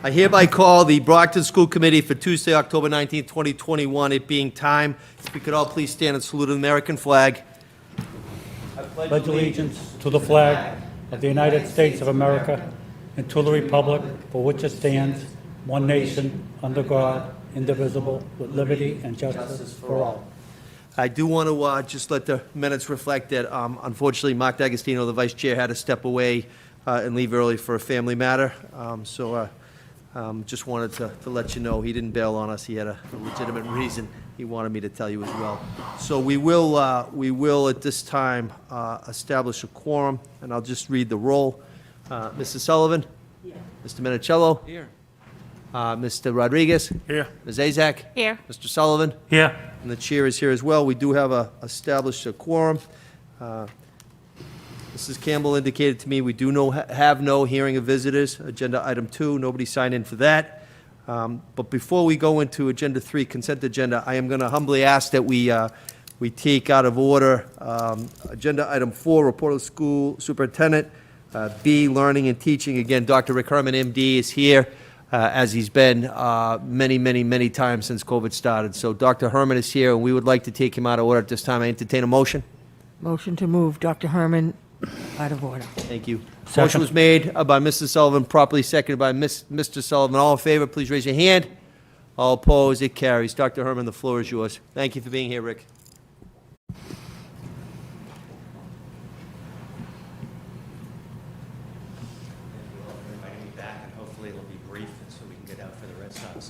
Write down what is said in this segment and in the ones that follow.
I hereby call the Brockton School Committee for Tuesday, October 19th, 2021, it being time. If we could all please stand and salute the American flag. I Pledge allegiance to the flag of the United States of America and to the republic for which it stands, one nation, under God, indivisible, with liberty and justice for all. I do want to just let the minutes reflect that, unfortunately, Mark D'Agostino, the vice chair, had to step away and leave early for a family matter. Just wanted to let you know he didn't bail on us. He had a legitimate reason he wanted me to tell you as well. So we will at this time establish a quorum, and I'll just read the roll. Mrs. Sullivan? Here. Mr. Minicello? Here. Mr. Rodriguez? Here. Ms. Azak? Here. Mr. Sullivan? Here. And the chair is here as well. We do have established a quorum. Mrs. Campbell indicated to me we do have no hearing of visitors. Agenda item 2, nobody signed in for that. But before we go into agenda 3, consent agenda, I am going to humbly ask that we take out of order agenda item 4, report of the school superintendent. B, learning and teaching. Again, Dr. Rick Herman, MD, is here as he's been many times since COVID started. So Dr. Herman is here, and we would like to take him out of order at this time. I entertain a motion. Motion to move Dr. Herman out of order. Thank you. Second. Motion was made by Mrs. Sullivan, properly seconded by Mr. Sullivan. All in favor, please raise your hand. All opposed, it carries. Dr. Herman, the floor is yours. Thank you for being here, Rick. Inviting me back, and hopefully it'll be brief, so we can get out for the Red Sox.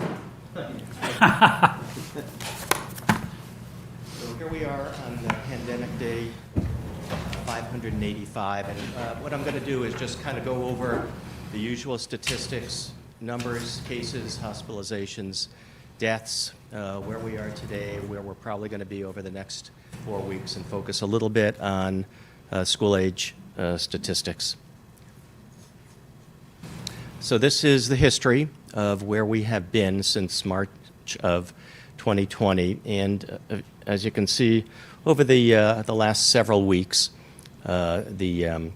So here we are on pandemic day 585, and what I'm going to do is just kind of go over the usual statistics, numbers, cases, hospitalizations, deaths, where we are today, where we're probably going to be over the next 4 weeks, and focus a little bit on school-age statistics. So this is the history of where we have been since March of 2020, and as you can see, over the last several weeks, the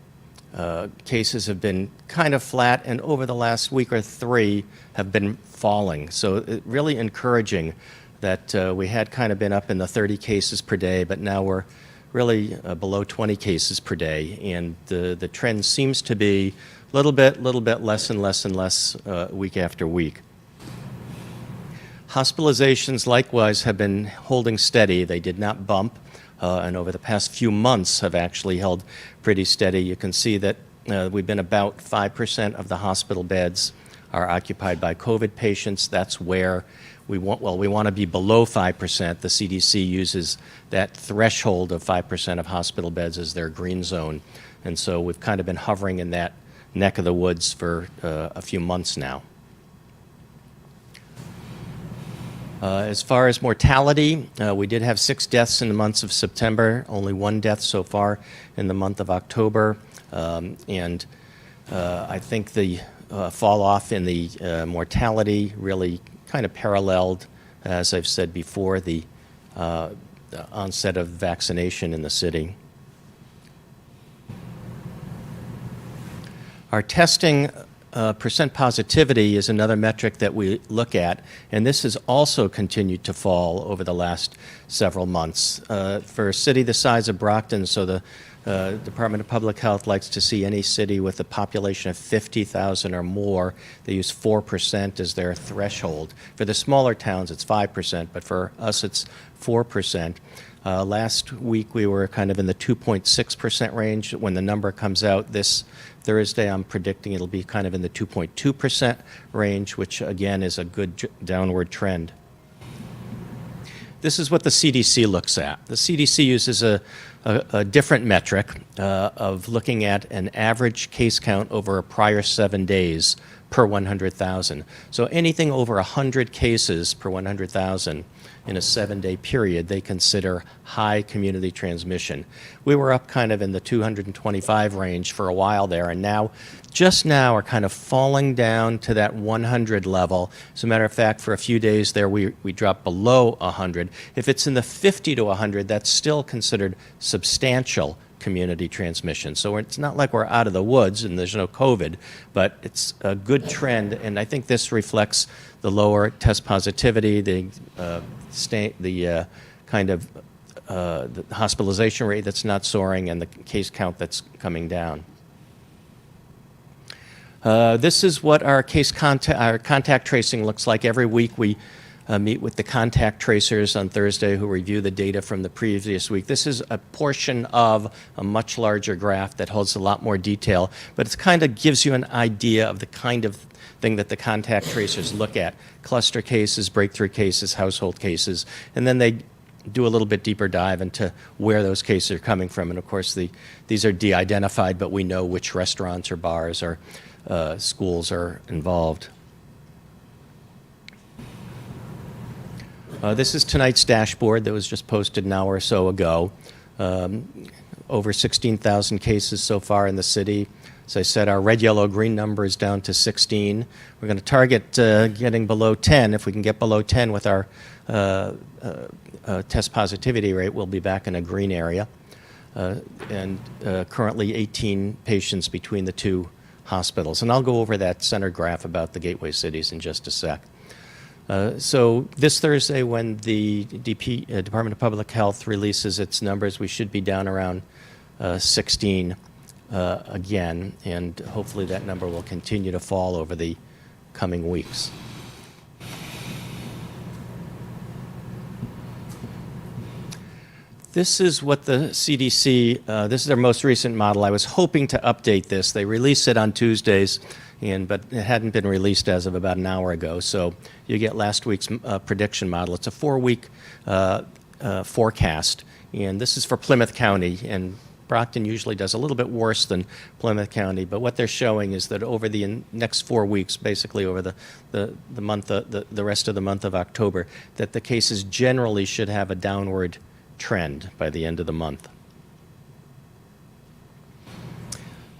cases have been kind of flat, and over the last week or 3 have been falling. So really encouraging that we had kind of been up in the 30 cases per day, but now we're really below 20 cases per day, and the trend seems to be a little bit less and less week after week. Hospitalizations likewise have been holding steady. They did not bump. And over the past few months have actually held pretty steady. You can see that we've been about 5% of the hospital beds are occupied by COVID patients. That's where we want to be below 5%. The CDC uses that threshold of 5% of hospital beds as their green zone. And so we've kind of been hovering in that neck of the woods for a few months now. As far as mortality, we did have 6 deaths in the months of September, only 1 death so far in the month of October, and I think the fall off in the mortality really kind of paralleled, as I've said before, the onset of vaccination in the city. Our testing percent positivity is another metric that we look at, and this has also continued to fall over the last several months. For a city the size of Brockton, so the Department of Public Health likes to see any city with a population of 50,000 or more, they use 4% as their threshold. For the smaller towns, it's 5%, but for us, it's 4%. Last week, we were kind of in the 2.6% range. When the number comes out this Thursday, I'm predicting it'll be kind of in the 2.2% range, which again is a good downward trend. This is what the CDC looks at. The CDC uses a different metric of looking at an average case count over a prior 7 days per 100,000. So anything over 100 cases per 100,000 in a 7-day period, they consider high community transmission. We were up kind of in the 225 range for a while there, and now, just now, are kind of falling down to that 100 level. As a matter of fact, for a few days there, we dropped below 100. If it's in the 50 to 100, that's still considered substantial community transmission. So it's not like we're out of the woods and there's no COVID, but it's a good trend, and I think this reflects the lower test positivity, the hospitalization rate that's not soaring, and the case count that's coming down. This is what our contact tracing looks like. Every week we meet with the contact tracers on Thursday who review the data from the previous week. This is a portion of a much larger graph that holds a lot more detail, but it kind of gives you an idea of the kind of thing that the contact tracers look at: cluster cases, breakthrough cases, household cases, and then they do a little bit deeper dive into where those cases are coming from. And of course, these are de-identified, but we know which restaurants or bars or schools are involved. This is tonight's dashboard that was just posted an hour or so ago. Over 16,000 cases so far in the city. As I said, our red, yellow, green number is down to 16. We're going to target getting below 10. If we can get below 10 with our test positivity rate, we'll be back in a green area. And currently 18 patients between the two hospitals. And I'll go over that center graph about the gateway cities in just a sec. So this Thursday, when the Department of Public Health releases its numbers, we should be down around 16 again, and hopefully that number will continue to fall over the coming weeks. This is what the CDC, this is their most recent model. I was hoping to update this. They release it on Tuesdays, but it hadn't been released as of about an hour ago. So you get last week's prediction model. It's a 4-week forecast, and this is for Plymouth County. And Brockton usually does a little bit worse than Plymouth County, but what they're showing is that over the next 4 weeks, basically over the rest of the month of October, that the cases generally should have a downward trend by the end of the month.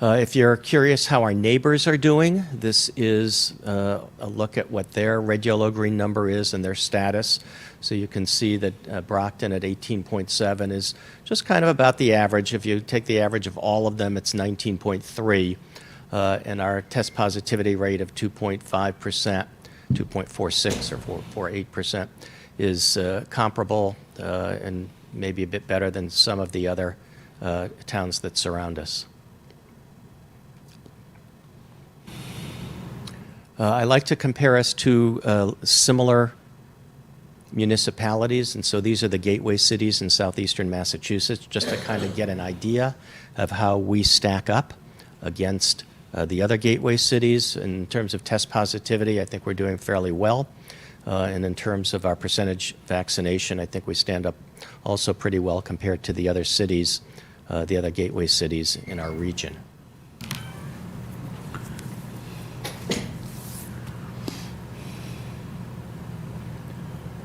If you're curious how our neighbors are doing, this is a look at what their red, yellow, green number is and their status. So you can see that Brockton at 18.7 is just kind of about the average. If you take the average of all of them, it's 19.3. And our test positivity rate of 2.5%, 2.46 or 4.8% is comparable and maybe a bit better than some of the other towns that surround us. I like to compare us to similar municipalities, and so these are the gateway cities in southeastern Massachusetts, just to kind of get an idea of how we stack up against the other gateway cities. In terms of test positivity, I think we're doing fairly well. And in terms of our percentage vaccination, I think we stand up also pretty well compared to the other cities, the other gateway cities in our region.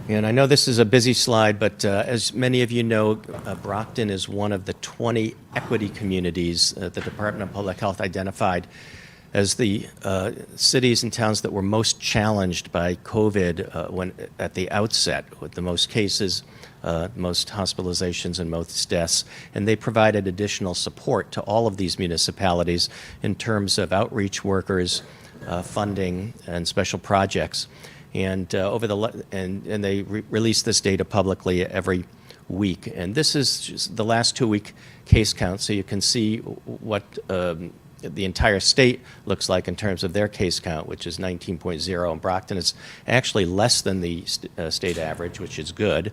And I know this is a busy slide, but as many of you know, Brockton is one of the 20 equity communities the Department of Public Health identified as the cities and towns that were most challenged by COVID at the outset, with the most cases, most hospitalizations, and most deaths. And they provided additional support to all of these municipalities in terms of outreach workers, funding, and special projects. And they release this data publicly every week. And this is just the last 2-week case count, so you can see what the entire state looks like in terms of their case count, which is 19.0. And Brockton is actually less than the state average, which is good,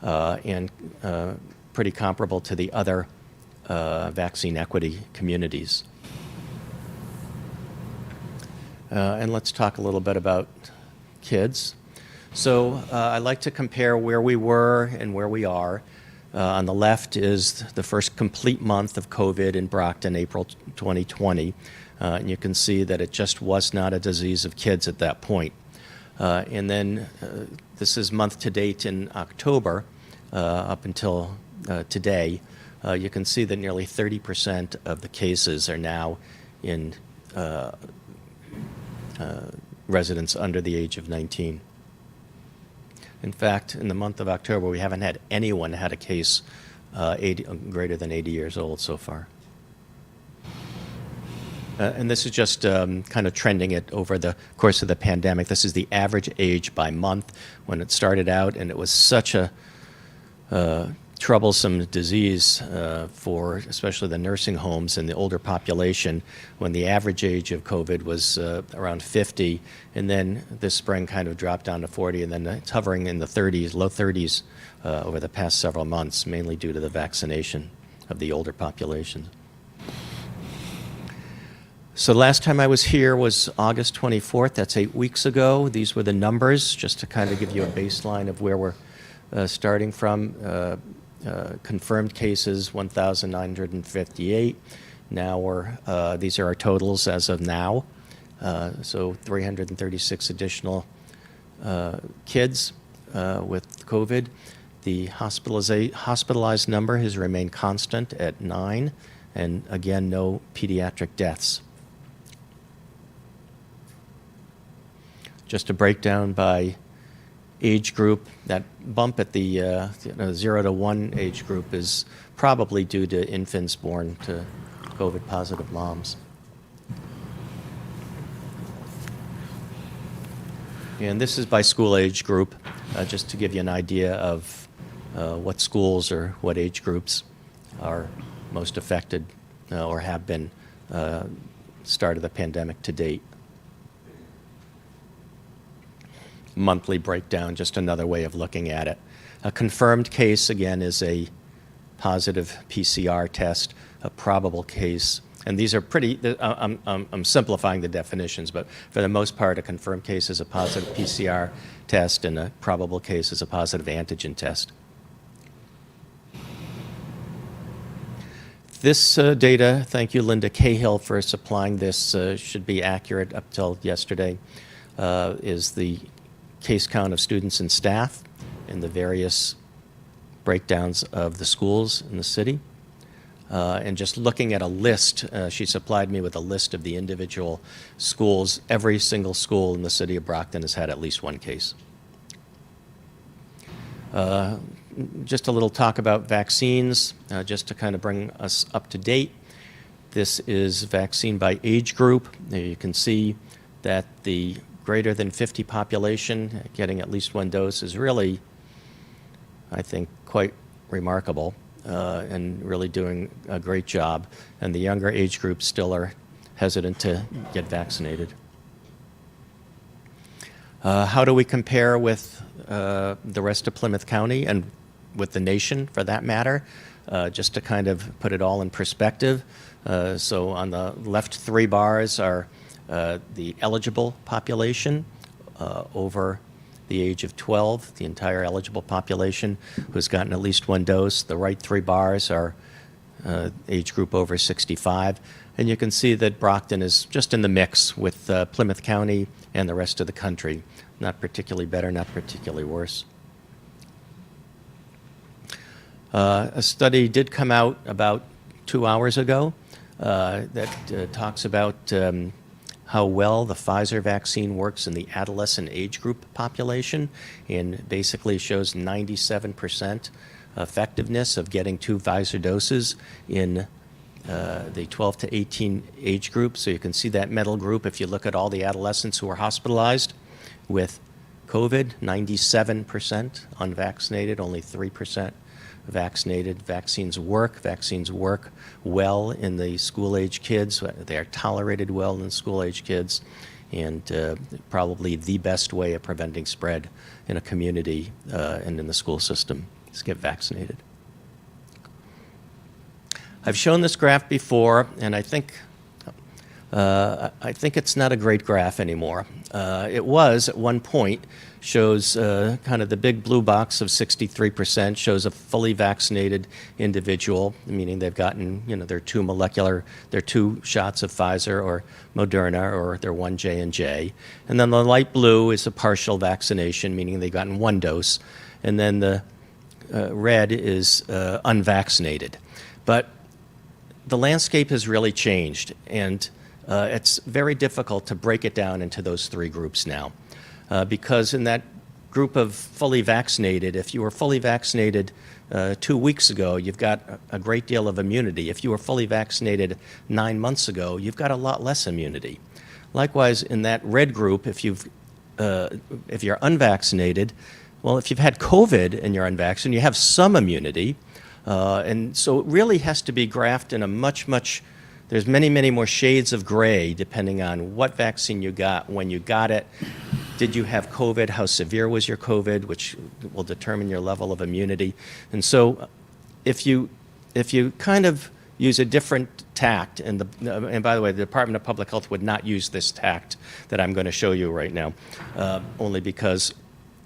and pretty comparable to the other vaccine equity communities. And let's talk a little bit about kids. So I like to compare where we were and where we are. On the left is the first complete month of COVID in Brockton, April 2020. And you can see that it just was not a disease of kids at that point. And then this is month to date in October, up until today. You can see that nearly 30% of the cases are now in residents under the age of 19. In fact, in the month of October, we haven't had anyone had a case greater than 80 years old so far. And this is just kind of trending it over the course of the pandemic. This is the average age by month when it started out, and it was such a troublesome disease for especially the nursing homes and the older population, when the average age of COVID was around 50, and then this spring kind of dropped down to 40, and then it's hovering in the 30s, low 30s over the past several months, mainly due to the vaccination of the older population. So last time I was here was August 24th. That's 8 weeks ago. These were the numbers, just to kind of give you a baseline of where we're starting from. Confirmed cases, 1,958. Now these are our totals as of now. So 336 additional kids with COVID. The hospitalized number has remained constant at 9, and again, no pediatric deaths. Just a breakdown by age group. That bump at the 0 to 1 age group is probably due to infants born to COVID-positive moms. And this is by school age group, just to give you an idea of what schools or what age groups are most affected or have been start of the pandemic to date. Monthly breakdown, just another way of looking at it. A confirmed case, again, is a positive PCR test. A probable case, and these are pretty, I'm simplifying the definitions, but for the most part, a confirmed case is a positive PCR test, and a probable case is a positive antigen test. This data, thank you, Linda Cahill, for supplying this, should be accurate up till yesterday, is the case count of students and staff in the various breakdowns of the schools in the city. And just looking at a list, she supplied me with a list of the individual schools. Every single school in the city of Brockton has had at least one case. Just a little talk about vaccines, just to kind of bring us up to date. This is vaccine by age group. There you can see that the greater than 50 population getting at least one dose is really, I think, quite remarkable and really doing a great job. And the younger age groups still are hesitant to get vaccinated. How do we compare with the rest of Plymouth County and with the nation, for that matter? Just to kind of put it all in perspective. So on the left 3 bars are the eligible population over the age of 12, the entire eligible population who's gotten at least one dose. The right 3 bars are age group over 65. And you can see that Brockton is just in the mix with Plymouth County and the rest of the country. Not particularly better, not particularly worse. A study did come out about 2 hours ago that talks about how well the Pfizer vaccine works in the adolescent age group population, and basically shows 97% effectiveness of getting 2 Pfizer doses in the 12 to 18 age group. So you can see that middle group. If you look at all the adolescents who are hospitalized with COVID, 97% unvaccinated, only 3% vaccinated. Vaccines work well in the school-age kids. They are tolerated well in school-age kids, and probably the best way of preventing spread in a community and in the school system is get vaccinated. I've shown this graph before, and I think it's not a great graph anymore. It was at one point, shows kind of the big blue box of 63%, shows a fully vaccinated individual, meaning they've gotten, their 2 shots of Pfizer or Moderna or their 1 J&J. And then the light blue is a partial vaccination, meaning they've gotten 1 dose. And then the red is unvaccinated. But the landscape has really changed, and it's very difficult to break it down into those 3 groups now, because in that group of fully vaccinated, if you were fully vaccinated 2 weeks ago, you've got a great deal of immunity. If you were fully vaccinated 9 months ago, you've got a lot less immunity. Likewise, in that red group, if you're unvaccinated, well, if you've had COVID and you're unvaccinated, you have some immunity. And so it really has to be graphed in a there's many, many more shades of gray depending on what vaccine you got, when you got it, did you have COVID, how severe was your COVID, which will determine your level of immunity. And so if you kind of use a different tact, and by the way, the Department of Public Health would not use this tact that I'm going to show you right now, only because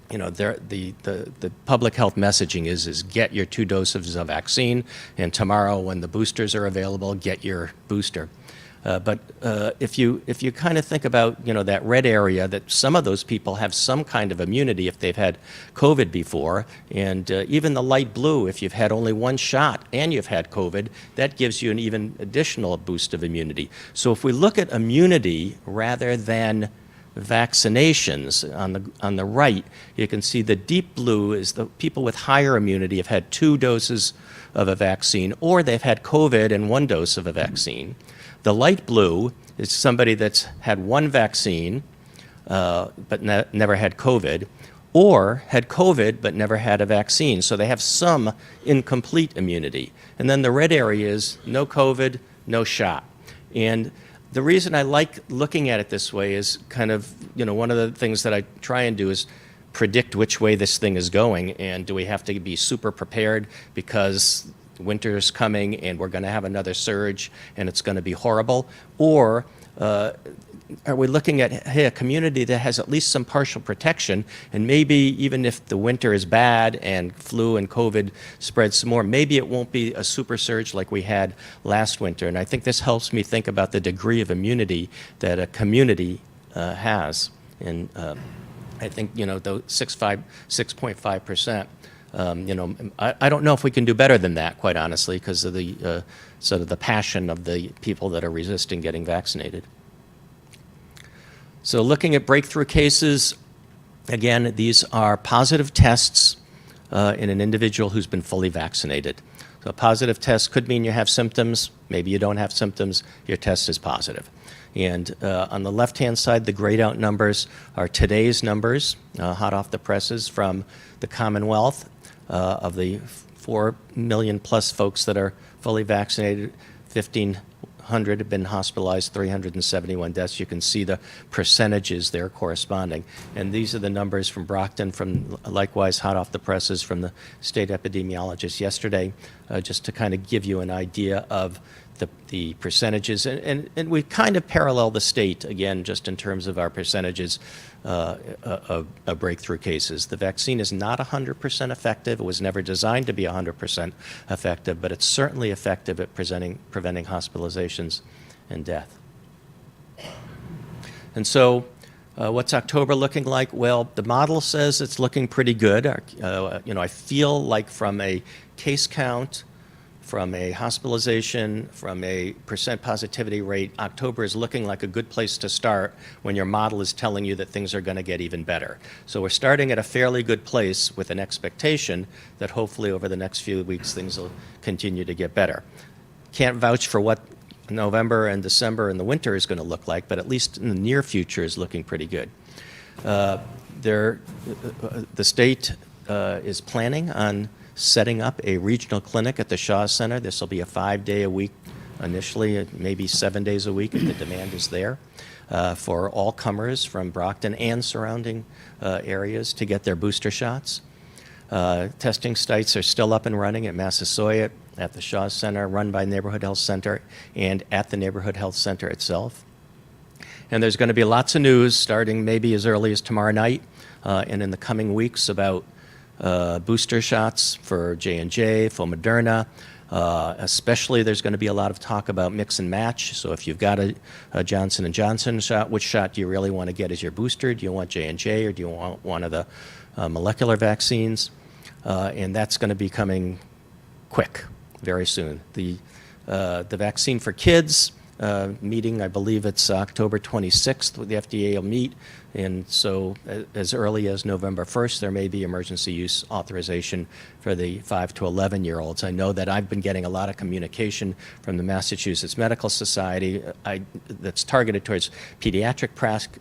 the public health messaging is get your 2 doses of vaccine, and tomorrow when the boosters are available, get your booster. But if you kind of think about that red area, that some of those people have some kind of immunity if they've had COVID before, and even the light blue, if you've had only 1 shot and you've had COVID, that gives you an even additional boost of immunity. So if we look at immunity rather than vaccinations on the right, you can see the deep blue is the people with higher immunity have had 2 doses of a vaccine, or they've had COVID and 1 dose of a vaccine. The light blue is somebody that's had 1 vaccine but never had COVID, or had COVID but never had a vaccine. So they have some incomplete immunity. And then the red area is no COVID, no shot. And the reason I like looking at it this way is kind of, one of the things that I try and do is predict which way this thing is going, and do we have to be super prepared because winter is coming and we're going to have another surge and it's going to be horrible? Or are we looking at, hey, a community that has at least some partial protection, and maybe even if the winter is bad and flu and COVID spreads some more, maybe it won't be a super surge like we had last winter. And I think this helps me think about the degree of immunity that a community has. And I think, the 6.5%, I don't know if we can do better than that, quite honestly, because of the sort of the passion of the people that are resisting getting vaccinated. So looking at breakthrough cases, again, these are positive tests in an individual who's been fully vaccinated. So a positive test could mean you have symptoms, maybe you don't have symptoms, your test is positive. And on the left-hand side, the grayed out numbers are today's numbers, hot off the presses from the Commonwealth, of the 4 million plus folks that are fully vaccinated. 1,500 have been hospitalized, 371 deaths. You can see the percentages there corresponding. And these are the numbers from Brockton, from likewise hot off the presses from the state epidemiologist yesterday, just to kind of give you an idea of the percentages. And we kind of parallel the state, again, just in terms of our percentages of breakthrough cases. The vaccine is not 100% effective. It was never designed to be 100% effective, but it's certainly effective at preventing hospitalizations and death. And so what's October looking like? Well, the model says it's looking pretty good. I feel like from a case count, from a hospitalization, from a percent positivity rate, October is looking like a good place to start when your model is telling you that things are going to get even better. So we're starting at a fairly good place with an expectation that hopefully over the next few weeks things will continue to get better. Can't vouch for what November and December and the winter is going to look like, but at least in the near future is looking pretty good. The state is planning on setting up a regional clinic at the Shaw Center. This will be a 5-day-a-week initially, maybe 7 days a week if the demand is there, for all comers from Brockton and surrounding areas to get their booster shots. Testing sites are still up and running at Massasoit, at the Shaw Center, run by Neighborhood Health Center, and at the Neighborhood Health Center itself. And there's going to be lots of news starting maybe as early as tomorrow night and in the coming weeks about booster shots for J&J, for Moderna. Especially there's going to be a lot of talk about mix and match. So if you've got a Johnson & Johnson shot, which shot do you really want to get as your booster? Do you want J&J or do you want one of the molecular vaccines? And that's going to be coming quick, very soon. The vaccine for kids meeting. I believe it's October 26th, the FDA will meet. And so as early as November 1st, there may be emergency use authorization for the 5 to 11-year-olds. I know that I've been getting a lot of communication from the Massachusetts Medical Society that's targeted towards pediatric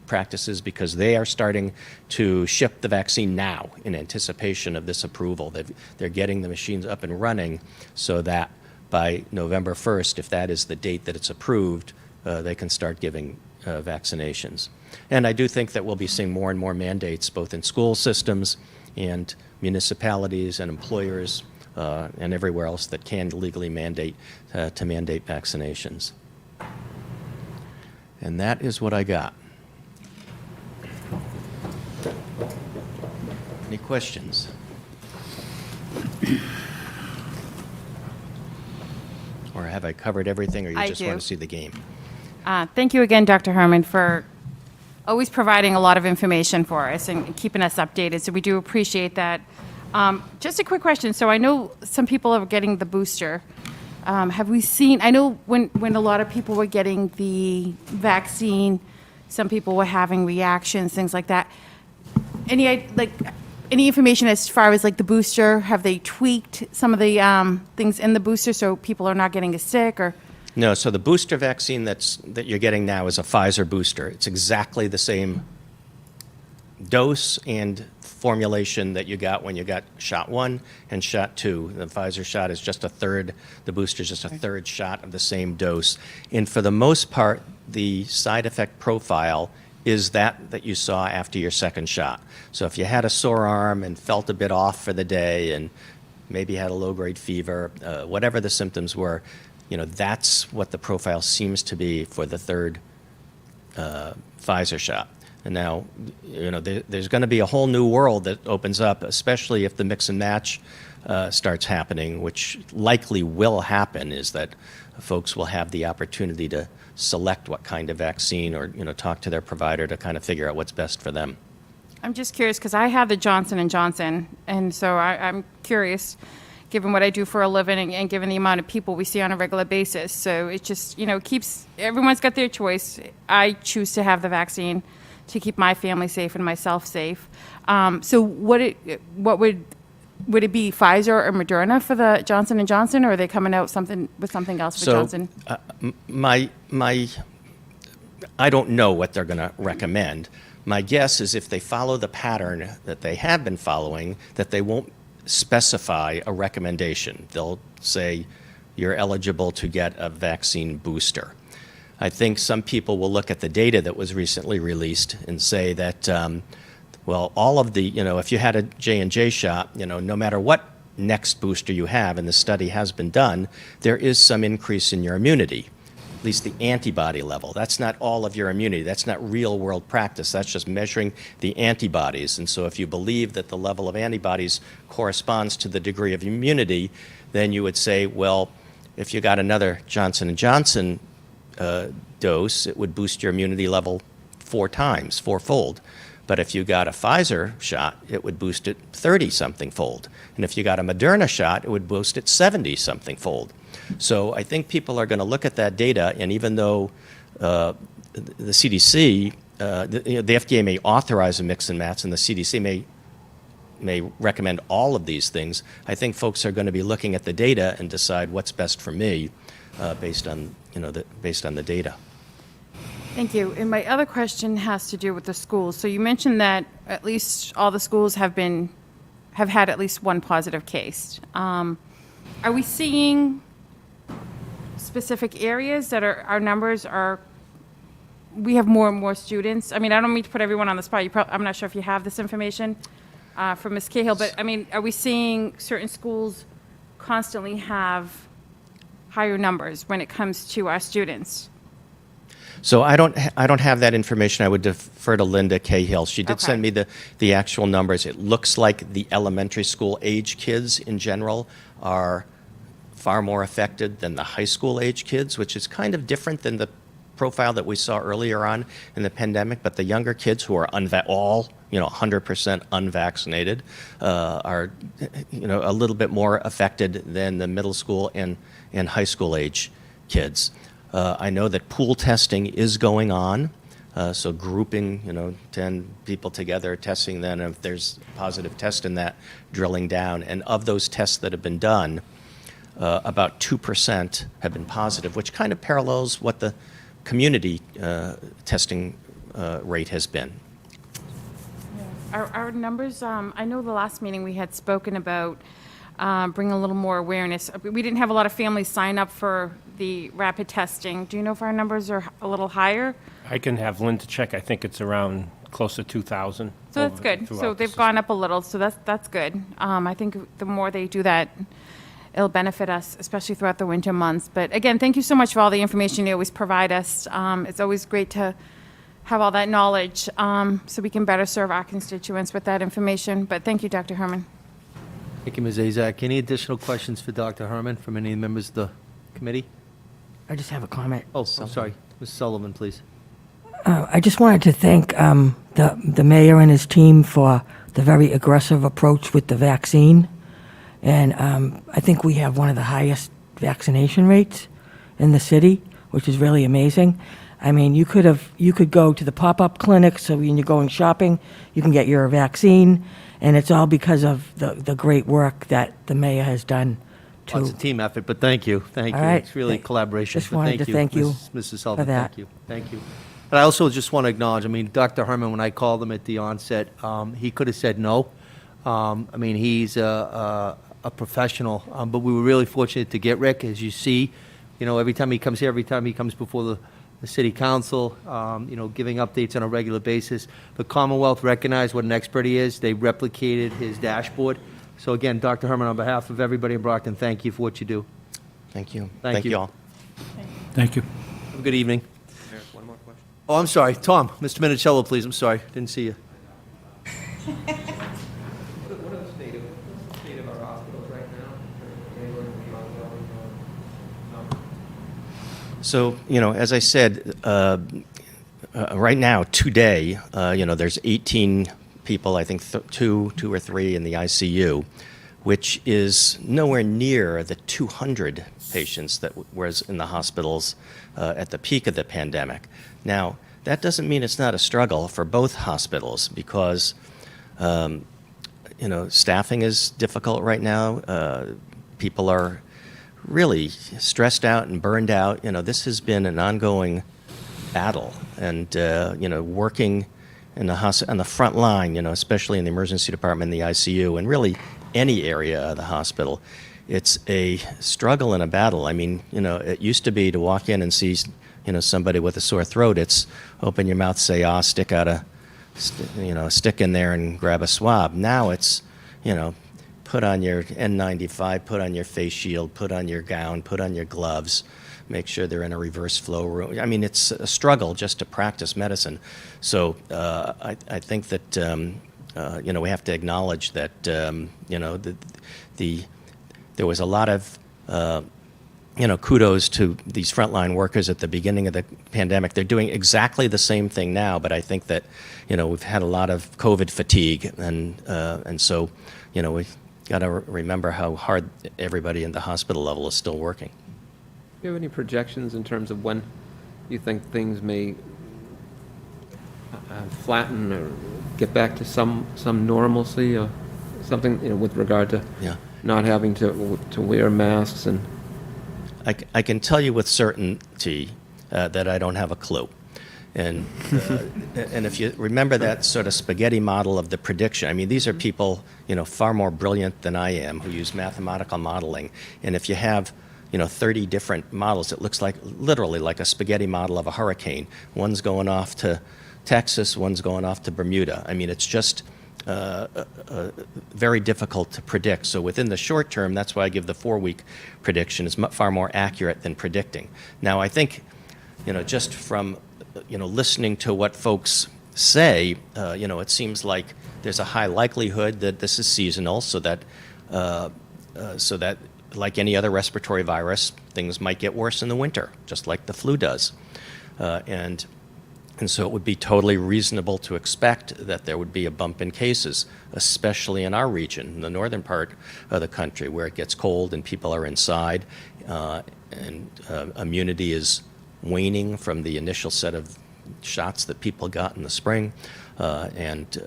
practices because they are starting to ship the vaccine now in anticipation of this approval. They're getting the machines up and running so that by November 1st, if that is the date that it's approved, they can start giving vaccinations. And I do think that we'll be seeing more and more mandates both in school systems and municipalities and employers and everywhere else that can legally mandate to mandate vaccinations. And that is what I got. Any questions? Or have I covered everything, or you I just do. want to see the game? Thank you again, Dr. Herman, for always providing a lot of information for us and keeping us updated. So we do appreciate that. Just a quick question. So I know some people are getting the booster. Have we seen, I know when a lot of people were getting the vaccine, some people were having reactions, things like that. Any information as far as like the booster? Have they tweaked some of the things in the booster so people are not getting as sick or? No, so the booster vaccine that you're getting now is a Pfizer booster. It's exactly the same dose and formulation that you got when you got shot 1 and shot 2. The Pfizer shot is just a third, the booster is just a third shot of the same dose. And for the most part, the side effect profile is that you saw after your second shot. So if you had a sore arm and felt a bit off for the day and maybe had a low-grade fever, whatever the symptoms were, that's what the profile seems to be for the third Pfizer shot. And now, there's going to be a whole new world that opens up, especially if the mix and match starts happening, which likely will happen, is that folks will have the opportunity to select what kind of vaccine or, talk to their provider to kind of figure out what's best for them. I'm just curious because I have the Johnson & Johnson, and so I'm curious, given what I do for a living and given the amount of people we see on a regular basis. So it just, everyone's got their choice. I choose to have the vaccine to keep my family safe and myself safe. So what would it be Pfizer or Moderna for the Johnson & Johnson, or are they coming out with something else for Johnson? I don't know what they're going to recommend. My guess is if they follow the pattern that they have been following, that they won't specify a recommendation. They'll say you're eligible to get a vaccine booster. I think some people will look at the data that was recently released and say that, all of the, if you had a J&J shot, no matter what next booster you have, and the study has been done, there is some increase in your immunity, at least the antibody level. That's not all of your immunity. That's not real world practice. That's just measuring the antibodies. And so if you believe that the level of antibodies corresponds to the degree of immunity, then you would say, well, if you got another Johnson & Johnson dose, it would boost your immunity level 4-fold. But if you got a Pfizer shot, it would boost it 30-something fold. And if you got a Moderna shot, it would boost it 70-something fold. So I think people are going to look at that data, and even though the CDC, the FDA may authorize a mix and match, and the CDC may recommend all of these things, I think folks are going to be looking at the data and decide what's best for me based on the data. Thank you. And my other question has to do with the schools. So you mentioned that at least all the schools have had at least one positive case. Are we seeing specific areas that our numbers are, we have more and more students? I mean, I don't mean to put everyone on the spot. I'm not sure if you have this information from Ms. Cahill, but I mean, are we seeing certain schools constantly have higher numbers when it comes to our students? So I don't have that information. I would defer to Linda Cahill. She did Okay. send me the actual numbers. It looks like the elementary school age kids in general are far more affected than the high school age kids, which is kind of different than the profile that we saw earlier on in the pandemic. But the younger kids who are 100% unvaccinated are a little bit more affected than the middle school and high school age kids. I know that pool testing is going on, so grouping, 10 people together, testing them, if there's a positive test in that, drilling down. And of those tests that have been done, about 2% have been positive, which kind of parallels what the community testing rate has been. Our numbers, I know the last meeting we had spoken about bringing a little more awareness. We didn't have a lot of families sign up for the rapid testing. Do you know if our numbers are a little higher? I can have Linda check. I think it's around close to 2,000. So that's good. So they've gone up a little, so that's good. I think the more they do that, it'll benefit us, especially throughout the winter months. But again, thank you so much for all the information you always provide us. It's always great to have all that knowledge so we can better serve our constituents with that information. But thank you, Dr. Herman. Thank you, Ms. Azak. Any additional questions for Dr. Herman from any members of the committee? I just have a comment. Oh, I'm sorry. Ms. Sullivan, please. I just wanted to thank the mayor and his team for the very aggressive approach with the vaccine. And I think we have one of the highest vaccination rates in the city, which is really amazing. I mean, you could go to the pop-up clinics, so when you're going shopping, you can get your vaccine, and it's all because of the great work that the mayor has done. It's a team effort, but thank you. Thank you. All right. It's really collaboration. Just but wanted to thank you Mrs. Sullivan. for that. Thank you. Thank you. But I also just want to acknowledge, I mean, Dr. Herman, when I called him at the onset, he could have said no. I mean, he's a professional, but we were really fortunate to get Rick, as you see. Every time he comes here, every time he comes before the city council, giving updates on a regular basis. The Commonwealth recognized what an expert he is. They replicated his dashboard. So again, Dr. Herman, on behalf of everybody in Brockton, thank you for what you do. Thank you. Thank you. you all. Thank you. Have a good evening. One more question. Oh, I'm sorry. Tom, Mr. Minicello, please. I'm sorry. Didn't see you. What are the state of our hospitals right now? So, as I said, right now, today, there's 18 people, I think two or three in the ICU, which is nowhere near the 200 patients that was in the hospitals at the peak of the pandemic. Now, that doesn't mean it's not a struggle for both hospitals because, staffing is difficult right now. People are really stressed out and burned out. This has been an ongoing battle, and working on the front line, especially in the emergency department, the ICU, and really any area of the hospital, it's a struggle and a battle. I mean, it used to be to walk in and see, somebody with a sore throat. It's open your mouth, say, stick out a stick in there and grab a swab. Now it's, put on your N95, put on your face shield, put on your gown, put on your gloves, make sure they're in a reverse flow room. I mean, it's a struggle just to practice medicine. So I think that, we have to acknowledge that, there was a lot of, kudos to these frontline workers at the beginning of the pandemic. They're doing exactly the same thing now, but I think that, we've had a lot of COVID fatigue, and so, we've got to remember how hard everybody in the hospital level is still working. Do you have any projections in terms of when you think things may flatten or get back to some normalcy or something, with regard to not having to wear masks? And I can tell you with certainty that I don't have a clue. And if you remember that sort of spaghetti model of the prediction, I mean, these are people, far more brilliant than I am who use mathematical modeling. And if you have 30 different models, it looks literally like a spaghetti model of a hurricane. One's going off to Texas, one's going off to Bermuda. I mean, it's just very difficult to predict. So within the short term, that's why I give the 4-week prediction is far more accurate than predicting. Now, I think, just from, listening to what folks say, it seems like there's a high likelihood that this is seasonal, so that like any other respiratory virus, things might get worse in the winter, just like the flu does. And so it would be totally reasonable to expect that there would be a bump in cases, especially in our region, in the northern part of the country, where it gets cold and people are inside, and immunity is waning from the initial set of shots that people got in the spring, and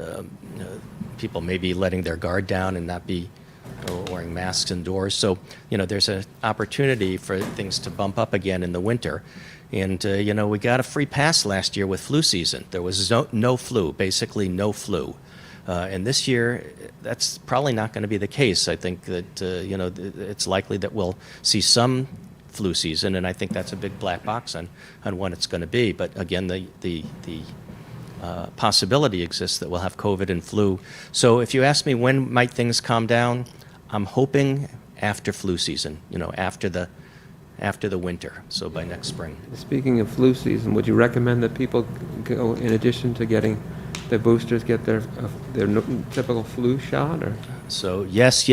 people may be letting their guard down and not be wearing masks indoors. So, there's an opportunity for things to bump up again in the winter. And, we got a free pass last year with flu season. There was no flu, basically no flu. And this year, that's probably not going to be the case. I think that, it's likely that we'll see some flu season, and I think that's a big black box on when it's going to be. But again, the possibility exists that we'll have COVID and flu. So if you ask me when might things calm down, I'm hoping after flu season, after the winter, so by next spring. Speaking of flu season, would you recommend that people go, in addition to getting their boosters, get their typical flu shot? Or So yes,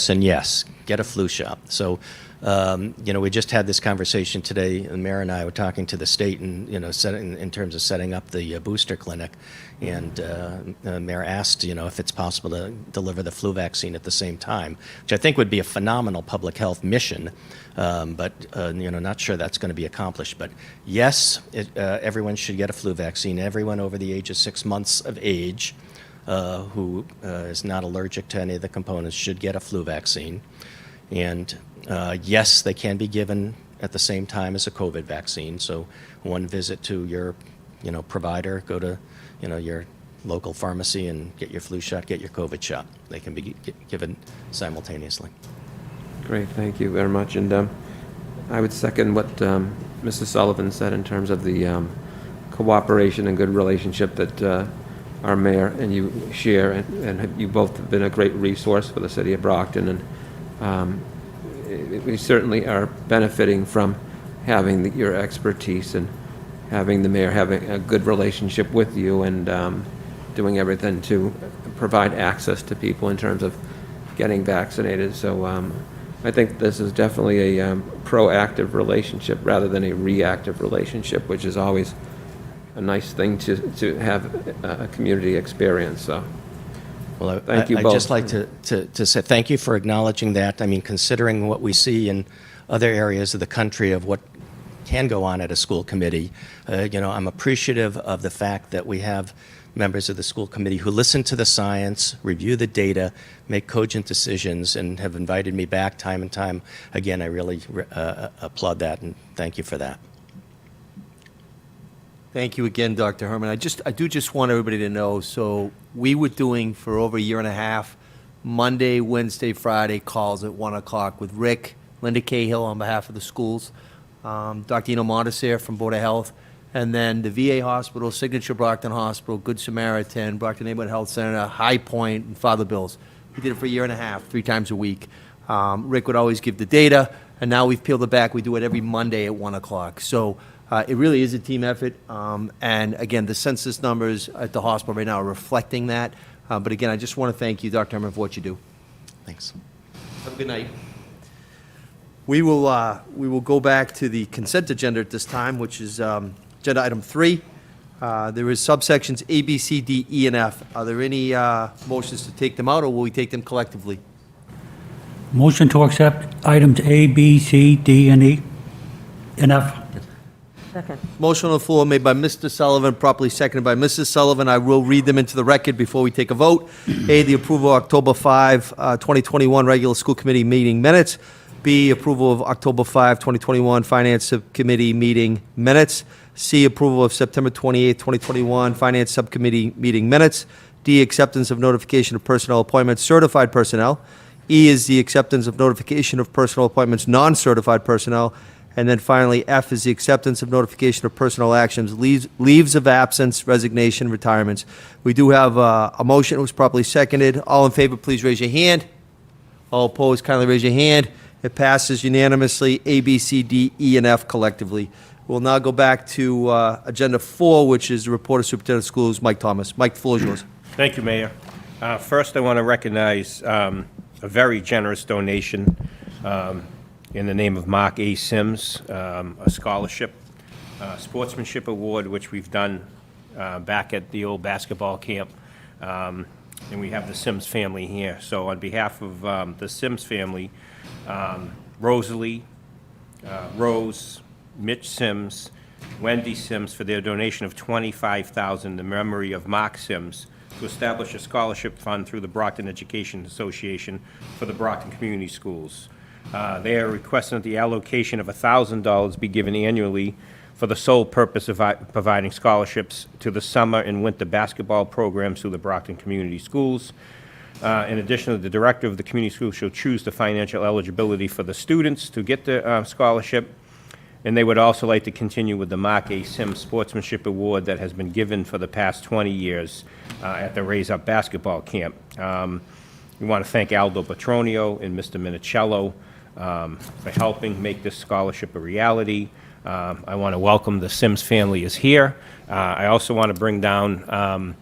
and yes. Get a flu shot. So, we just had this conversation today. The mayor and I were talking to the state, and in terms of setting up the booster clinic, and the mayor asked, if it's possible to deliver the flu vaccine at the same time, which I think would be a phenomenal public health mission. But not sure that's going to be accomplished. But yes, everyone should get a flu vaccine. Everyone over the age of 6 months of age who is not allergic to any of the components should get a flu vaccine. And yes, they can be given at the same time as a COVID vaccine. So one visit to your, provider, go to, your local pharmacy and get your flu shot, get your COVID shot. They can be given simultaneously. Great, thank you very much. And I would second what Mrs. Sullivan said in terms of the cooperation and good relationship that our mayor and you share, and you both have been a great resource for the city of Brockton. And we certainly are benefiting from having your expertise and having the mayor having a good relationship with you, and doing everything to provide access to people in terms of getting vaccinated. So I think this is definitely a proactive relationship rather than a reactive relationship, which is always a nice thing to have a community experience. So, well, thank you I'd both. just like to say thank you for acknowledging that. I mean, considering what we see in other areas of the country of what can go on at a school committee, I'm appreciative of the fact that we have members of the school committee who listen to the science, review the data, make cogent decisions, and have invited me back time and time again. I really applaud that, and thank you for that. Thank you again, Dr. Herman. I do just want everybody to know, so we were doing for over a year and a half, Monday, Wednesday, Friday calls at 1 o'clock with Rick, Linda Cahill on behalf of the schools, Dr. Eno Montesir from Board of Health, and then the VA Hospital, Signature Brockton Hospital, Good Samaritan, Brockton Neighborhood Health Center, High Point, and Father Bill's. We did it for a year and a half, 3 times a week. Rick would always give the data, and now we've peeled it back. We do it every Monday at 1 o'clock. So it really is a team effort. And again, the census numbers at the hospital right now are reflecting that. But again, I just want to thank you, Dr. Herman, for what you do. Thanks. Have a good night. We will go back to the consent agenda at this time, which is agenda item 3. There is subsections A, B, C, D, E, and F. Are there any motions to take them out, or will we take them collectively? Motion to accept items A, B, C, D, and E, and F. Second. Motion on the floor made by Mr. Sullivan, properly seconded by Mrs. Sullivan. I will read them into the record before we take a vote. A, the approval of October 5, 2021 regular school committee meeting minutes. B, approval of October 5, 2021 Finance Subcommittee meeting minutes. C, approval of September 28, 2021 Finance Subcommittee meeting minutes. D, acceptance of notification of personnel appointments, certified personnel. E is the acceptance of notification of personnel appointments, non-certified personnel. And then finally, F is the acceptance of notification of personnel actions, leaves of absence, resignation, retirements. We do have a motion that was properly seconded. All in favor, please raise your hand. All opposed, kindly raise your hand. It passes unanimously, A, B, C, D, E, and F collectively. We'll now go back to Agenda 4, which is the report of Superintendent of Schools, Mike Thomas. Mike, the floor is yours. Thank you, Mayor. First, I want to recognize a very generous donation in the name of Mark A. Sims, a scholarship, sportsmanship award, which we've done back at the old basketball camp. And we have the Sims family here. So on behalf of the Sims family, Rosalie, Rose, Mitch Sims, Wendy Sims for their donation of $25,000 in memory of Mark Sims to establish a scholarship fund through the Brockton Education Association for the Brockton Community Schools. They are requesting that the allocation of $1,000 be given annually for the sole purpose of providing scholarships to the summer and winter basketball programs through the Brockton Community Schools. In addition, the director of the community school shall choose the financial eligibility for the students to get the scholarship. And they would also like to continue with the Mark A. Sims Sportsmanship Award that has been given for the past 20 years at the Raise Up Basketball Camp. We want to thank Aldo Petronio and Mr. Minicello for helping make this scholarship a reality. I want to welcome the Sims family is here. I also want to bring down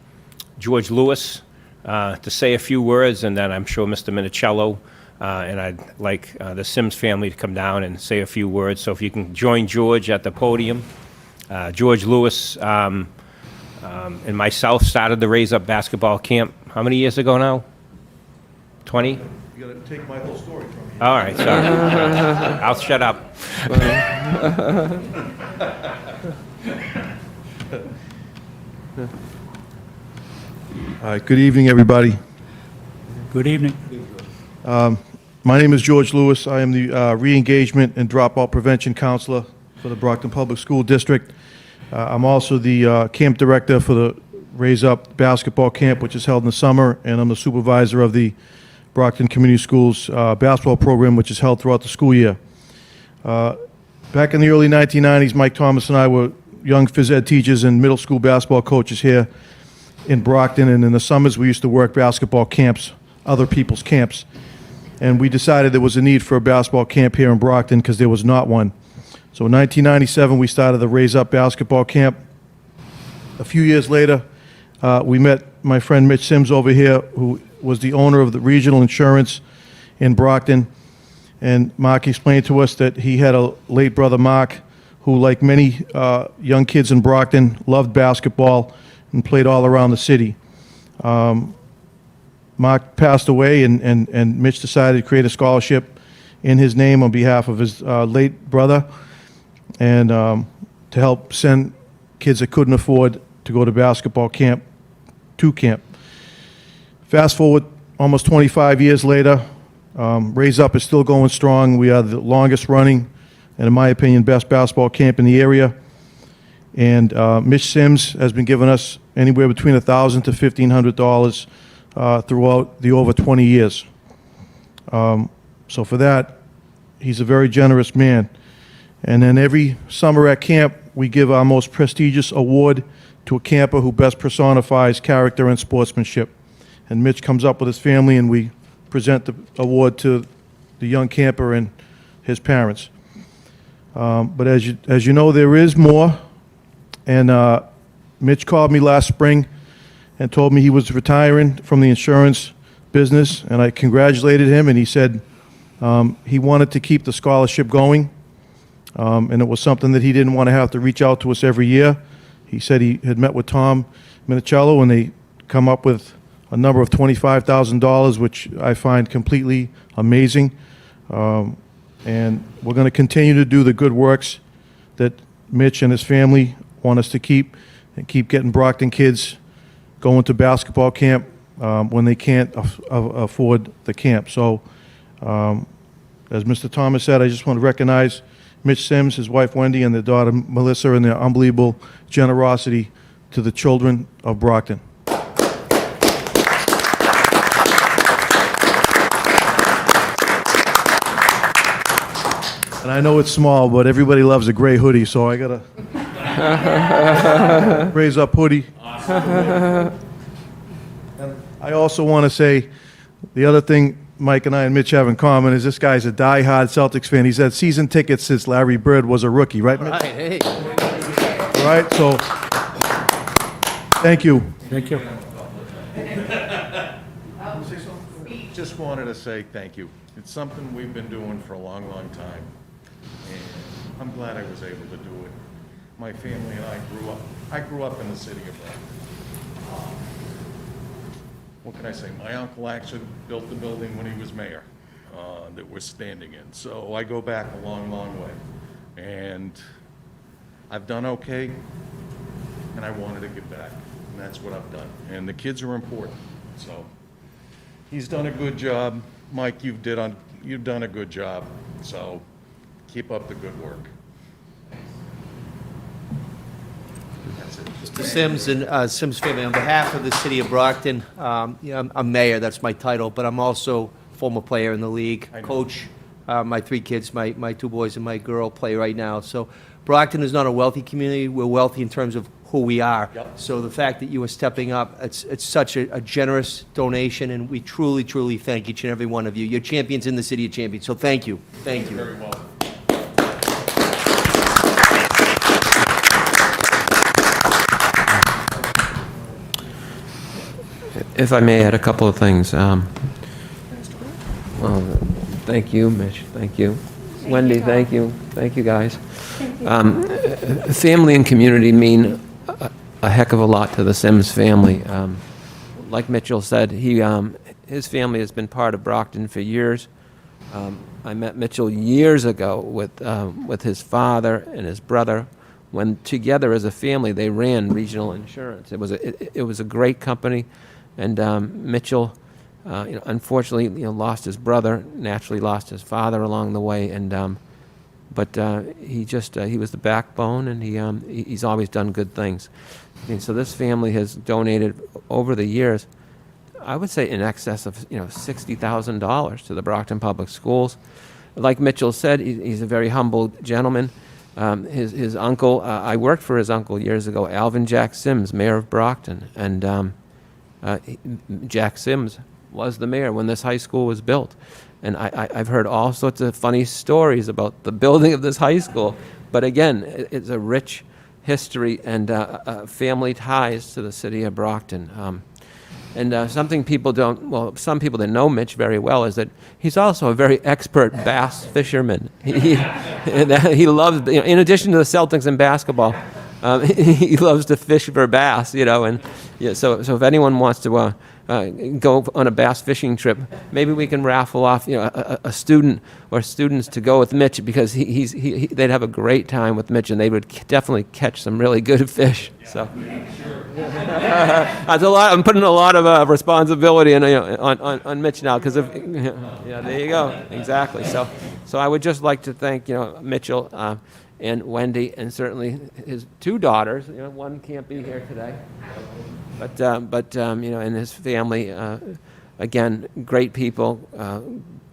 George Lewis to say a few words, and then I'm sure Mr. Minicello, and I'd like the Sims family to come down and say a few words. So if you can join George at the podium. George Lewis and myself started the Raise Up Basketball Camp, how many years ago now? 20? You gotta take my whole story from me. All right, sorry. I'll shut up. All right, good evening, everybody. Good evening. My name is George Lewis. I am the Re-Engagement and Dropout Prevention Counselor for the Brockton Public School District. I'm also the Camp Director for the Raise Up Basketball Camp, which is held in the summer, and I'm the supervisor of the Brockton Community Schools basketball program, which is held throughout the school year. Back in the early 1990s, Mike Thomas and I were young phys ed teachers and middle school basketball coaches here in Brockton, and in the summers we used to work basketball camps, other people's camps. And we decided there was a need for a basketball camp here in Brockton because there was not one. So in 1997, we started the Raise Up Basketball Camp. A few years later, we met my friend Mitch Sims over here, who was the owner of the Regional Insurance in Brockton. And Mark explained to us that he had a late brother, Mark, who, like many young kids in Brockton, loved basketball and played all around the city. Mark passed away, and Mitch decided to create a scholarship in his name on behalf of his late brother, and to help send kids that couldn't afford to go to basketball camp to camp. Fast forward almost 25 years later, Raise Up is still going strong. We are the longest running, and in my opinion, best basketball camp in the area. And Mitch Sims has been giving us anywhere between $1,000 to $1,500 throughout the over 20 years. So for that, he's a very generous man. And then every summer at camp, we give our most prestigious award to a camper who best personifies character and sportsmanship. And Mitch comes up with his family, and we present the award to the young camper and his parents. But as you know, there is more. And Mitch called me last spring and told me he was retiring from the insurance business, and I congratulated him, and he said he wanted to keep the scholarship going, and it was something that he didn't want to have to reach out to us every year. He said he had met with Tom Minicello, and they come up with a number of $25,000, which I find completely amazing. And we're going to continue to do the good works that Mitch and his family want us to keep, and keep getting Brockton kids going to basketball camp when they can't afford the camp. So, as Mr. Thomas said, I just want to recognize Mitch Sims, his wife Wendy, and their daughter Melissa, and their unbelievable generosity to the children of Brockton. And I know it's small, but everybody loves a gray hoodie, so I got to Raise Up hoodie. And I also want to say the other thing Mike and I and Mitch have in common is this guy's a die-hard Celtics fan. He's had season tickets since Larry Bird was a rookie, right, Mitch? Right, hey. All right, so thank you. Thank you. Just wanted to say thank you. It's something we've been doing for a long, long time, and I'm glad I was able to do it. My family and I grew up in the city of Brockton. What can I say? My uncle actually built the building when he was mayor that we're standing in. So I go back a long, long way. And I've done okay, and I wanted to give back, and that's what I've done. And the kids are important, so he's done a good job. Mike, you've done a good job, so keep up the good work. That's it. Mr. Sims and Sims family, on behalf of the city of Brockton, I'm mayor, that's my title, but I'm also former player in the league, I know. coach. My 3 kids, my 2 boys and my girl play right now. So Brockton is not a wealthy community. We're wealthy in terms of who we are. Yep. So the fact that you are stepping up, it's such a generous donation, and we truly, truly thank each and every one of you. You're champions in the city of champions, so thank you. Thank you. Very well. If I may add a couple of things. Well, thank you, Mitch. Thank you. Wendy, thank you. Thank you, guys. Family and community mean a heck of a lot to the Sims family. Like Mitchell said, his family has been part of Brockton for years. I met Mitchell years ago with his father and his brother, when together as a family they ran Regional Insurance. It was a great company, and Mitchell, unfortunately, lost his brother, naturally lost his father along the way, and but he was the backbone, and he's always done good things. And so this family has donated over the years, I would say in excess of $60,000 to the Brockton Public Schools. Like Mitchell said, he's a very humble gentleman. His uncle, I worked for his uncle years ago, Alvin Jack Sims, mayor of Brockton, and Jack Sims was the mayor when this high school was built. And I've heard all sorts of funny stories about the building of this high school. But again, it's a rich history and family ties to the city of Brockton. And something people some people that know Mitch very well is that he's also a very expert bass fisherman. He loves, in addition to the Celtics and basketball, he loves to fish for bass, and so if anyone wants to go on a bass fishing trip, maybe we can raffle off, a student or students to go with Mitch, because they'd have a great time with Mitch, and they would definitely catch some really good fish. So that's a lot. I'm putting a lot of responsibility on Mitch now, because of there you go, exactly. So I would just like to thank Mitchell and Wendy, and certainly his 2 daughters. One can't be here today, but and his family. Again, great people,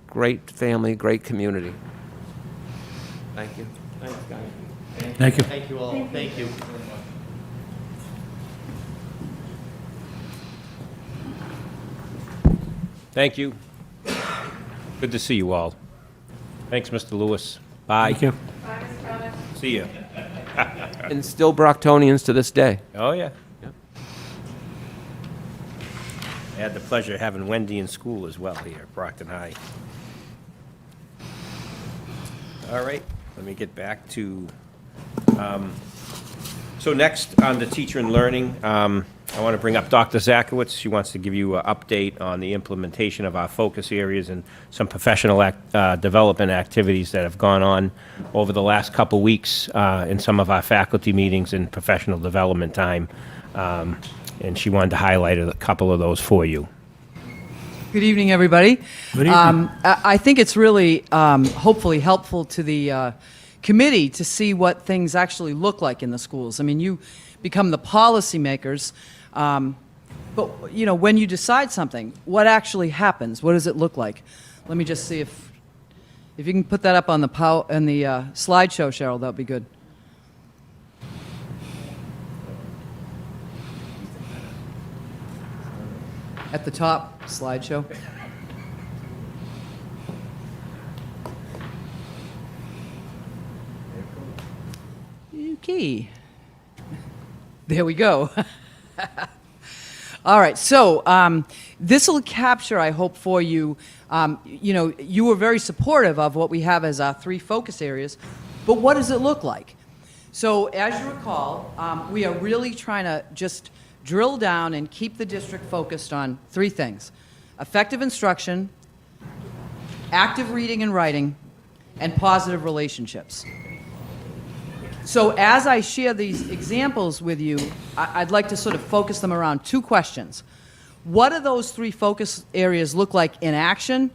great family, great community. Thank you. Thanks, guys. Thank you. Thank you all. Thank you. Thank you. Good to see you all. Thanks, Mr. Lewis. Bye. Thank you. See you. And still Brocktonians to this day. Oh, yeah. Yep. I had the pleasure of having Wendy in school as well here at Brockton High. All right, let me get back to, so next on the teacher and learning, I want to bring up Dr. Zakowitz. She wants to give you an update on the implementation of our focus areas and some professional development activities that have gone on over the last couple weeks in some of our faculty meetings and professional development time. And she wanted to highlight a couple of those for you. Good evening, everybody. Good evening. I think it's really hopefully helpful to the committee to see what things actually look like in the schools. I mean, you become the policymakers, but when you decide something, what actually happens? What does it look like? Let me just see if you can put that up on the slideshow, Cheryl. That would be good. At the top, slideshow. Okay. There we go. All right, so this will capture, I hope, for you, you were very supportive of what we have as our 3 focus areas, but what does it look like? So as you recall, we are really trying to just drill down and keep the district focused on 3 things: effective instruction, active reading and writing, and positive relationships. So as I share these examples with you, I'd like to sort of focus them around two questions. What do those three focus areas look like in action?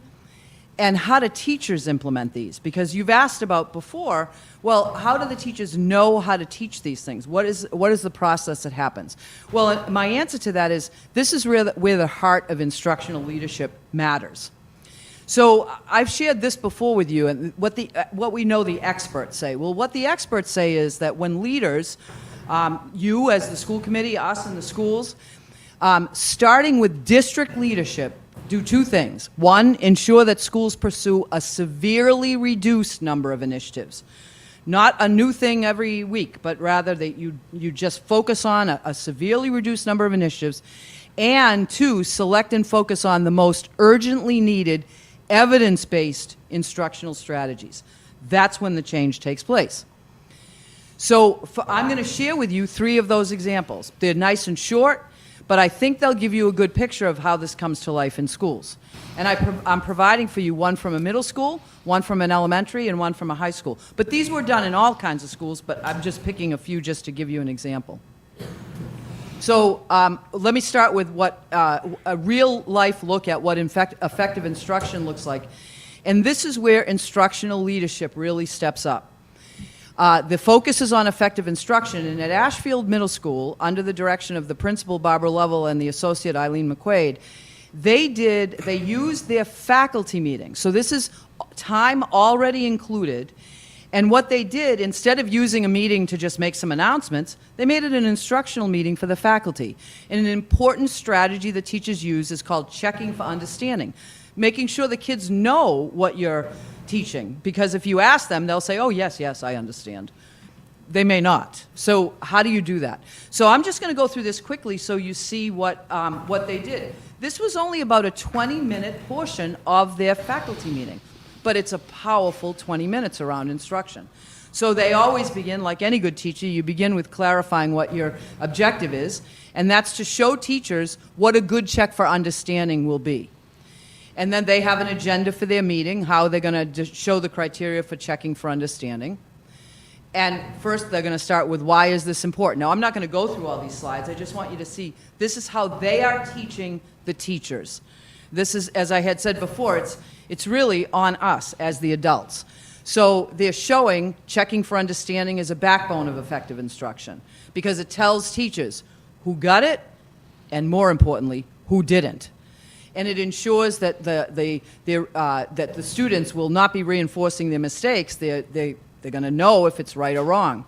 And how do teachers implement these? Because you've asked about before, well, how do the teachers know how to teach these things? What is the process that happens? Well, my answer to that is this is where the heart of instructional leadership matters. So I've shared this before with you, and what we know the experts say. Well, what the experts say is that when leaders, you as the school committee, us in the schools, starting with district leadership, do two things. One, ensure that schools pursue a severely reduced number of initiatives. Not a new thing every week, but rather that you just focus on a severely reduced number of initiatives. And two, select and focus on the most urgently needed evidence-based instructional strategies. That's when the change takes place. So I'm going to share with you three of those examples. They're nice and short, but I think they'll give you a good picture of how this comes to life in schools. And I'm providing for you one from a middle school, one from an elementary, and one from a high school. But these were done in all kinds of schools, but I'm just picking a few just to give you an example. So let me start with what a real-life look at what effective instruction looks like. And this is where instructional leadership really steps up. The focus is on effective instruction, and at Ashfield Middle School, under the direction of the principal, Barbara Lovell, and the associate, Eileen McQuaid, they used their faculty meeting. So this is time already included. And what they did, instead of using a meeting to just make some announcements, they made it an instructional meeting for the faculty. And an important strategy that teachers use is called checking for understanding, making sure the kids know what you're teaching. Because if you ask them, they'll say, oh, yes, yes, I understand. They may not. So how do you do that? So I'm just going to go through this quickly so you see what they did. This was only about a 20-minute portion of their faculty meeting, but it's a powerful 20 minutes around instruction. So they always begin, like any good teacher, you begin with clarifying what your objective is, and that's to show teachers what a good check for understanding will be. And then they have an agenda for their meeting, how they're going to show the criteria for checking for understanding. And first, they're going to start with why is this important. Now, I'm not going to go through all these slides. I just want you to see this is how they are teaching the teachers. This is, as I had said before, it's really on us as the adults. So they're showing checking for understanding is a backbone of effective instruction because it tells teachers who got it and, more importantly, who didn't. And it ensures that that the students will not be reinforcing their mistakes. They're going to know if it's right or wrong.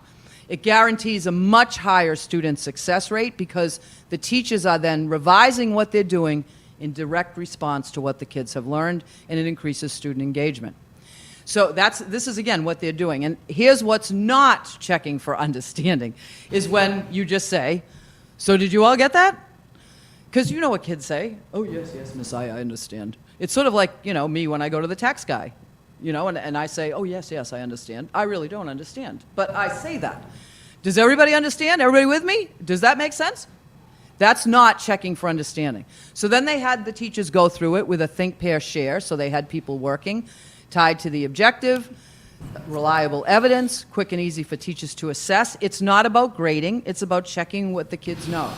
It guarantees a much higher student success rate because the teachers are then revising what they're doing in direct response to what the kids have learned, and it increases student engagement. So this is, again, what they're doing. And here's what's not checking for understanding, is when you just say, so did you all get that? Because you know what kids say. Oh, yes, yes, Miss, I understand. It's sort of like, me when I go to the tax guy, and I say, oh, yes, yes, I understand. I really don't understand, but I say that. Does everybody understand? Everybody with me? Does that make sense? That's not checking for understanding. So then they had the teachers go through it with a think, pair, share. So they had people working tied to the objective, reliable evidence, quick and easy for teachers to assess. It's not about grading. It's about checking what the kids know.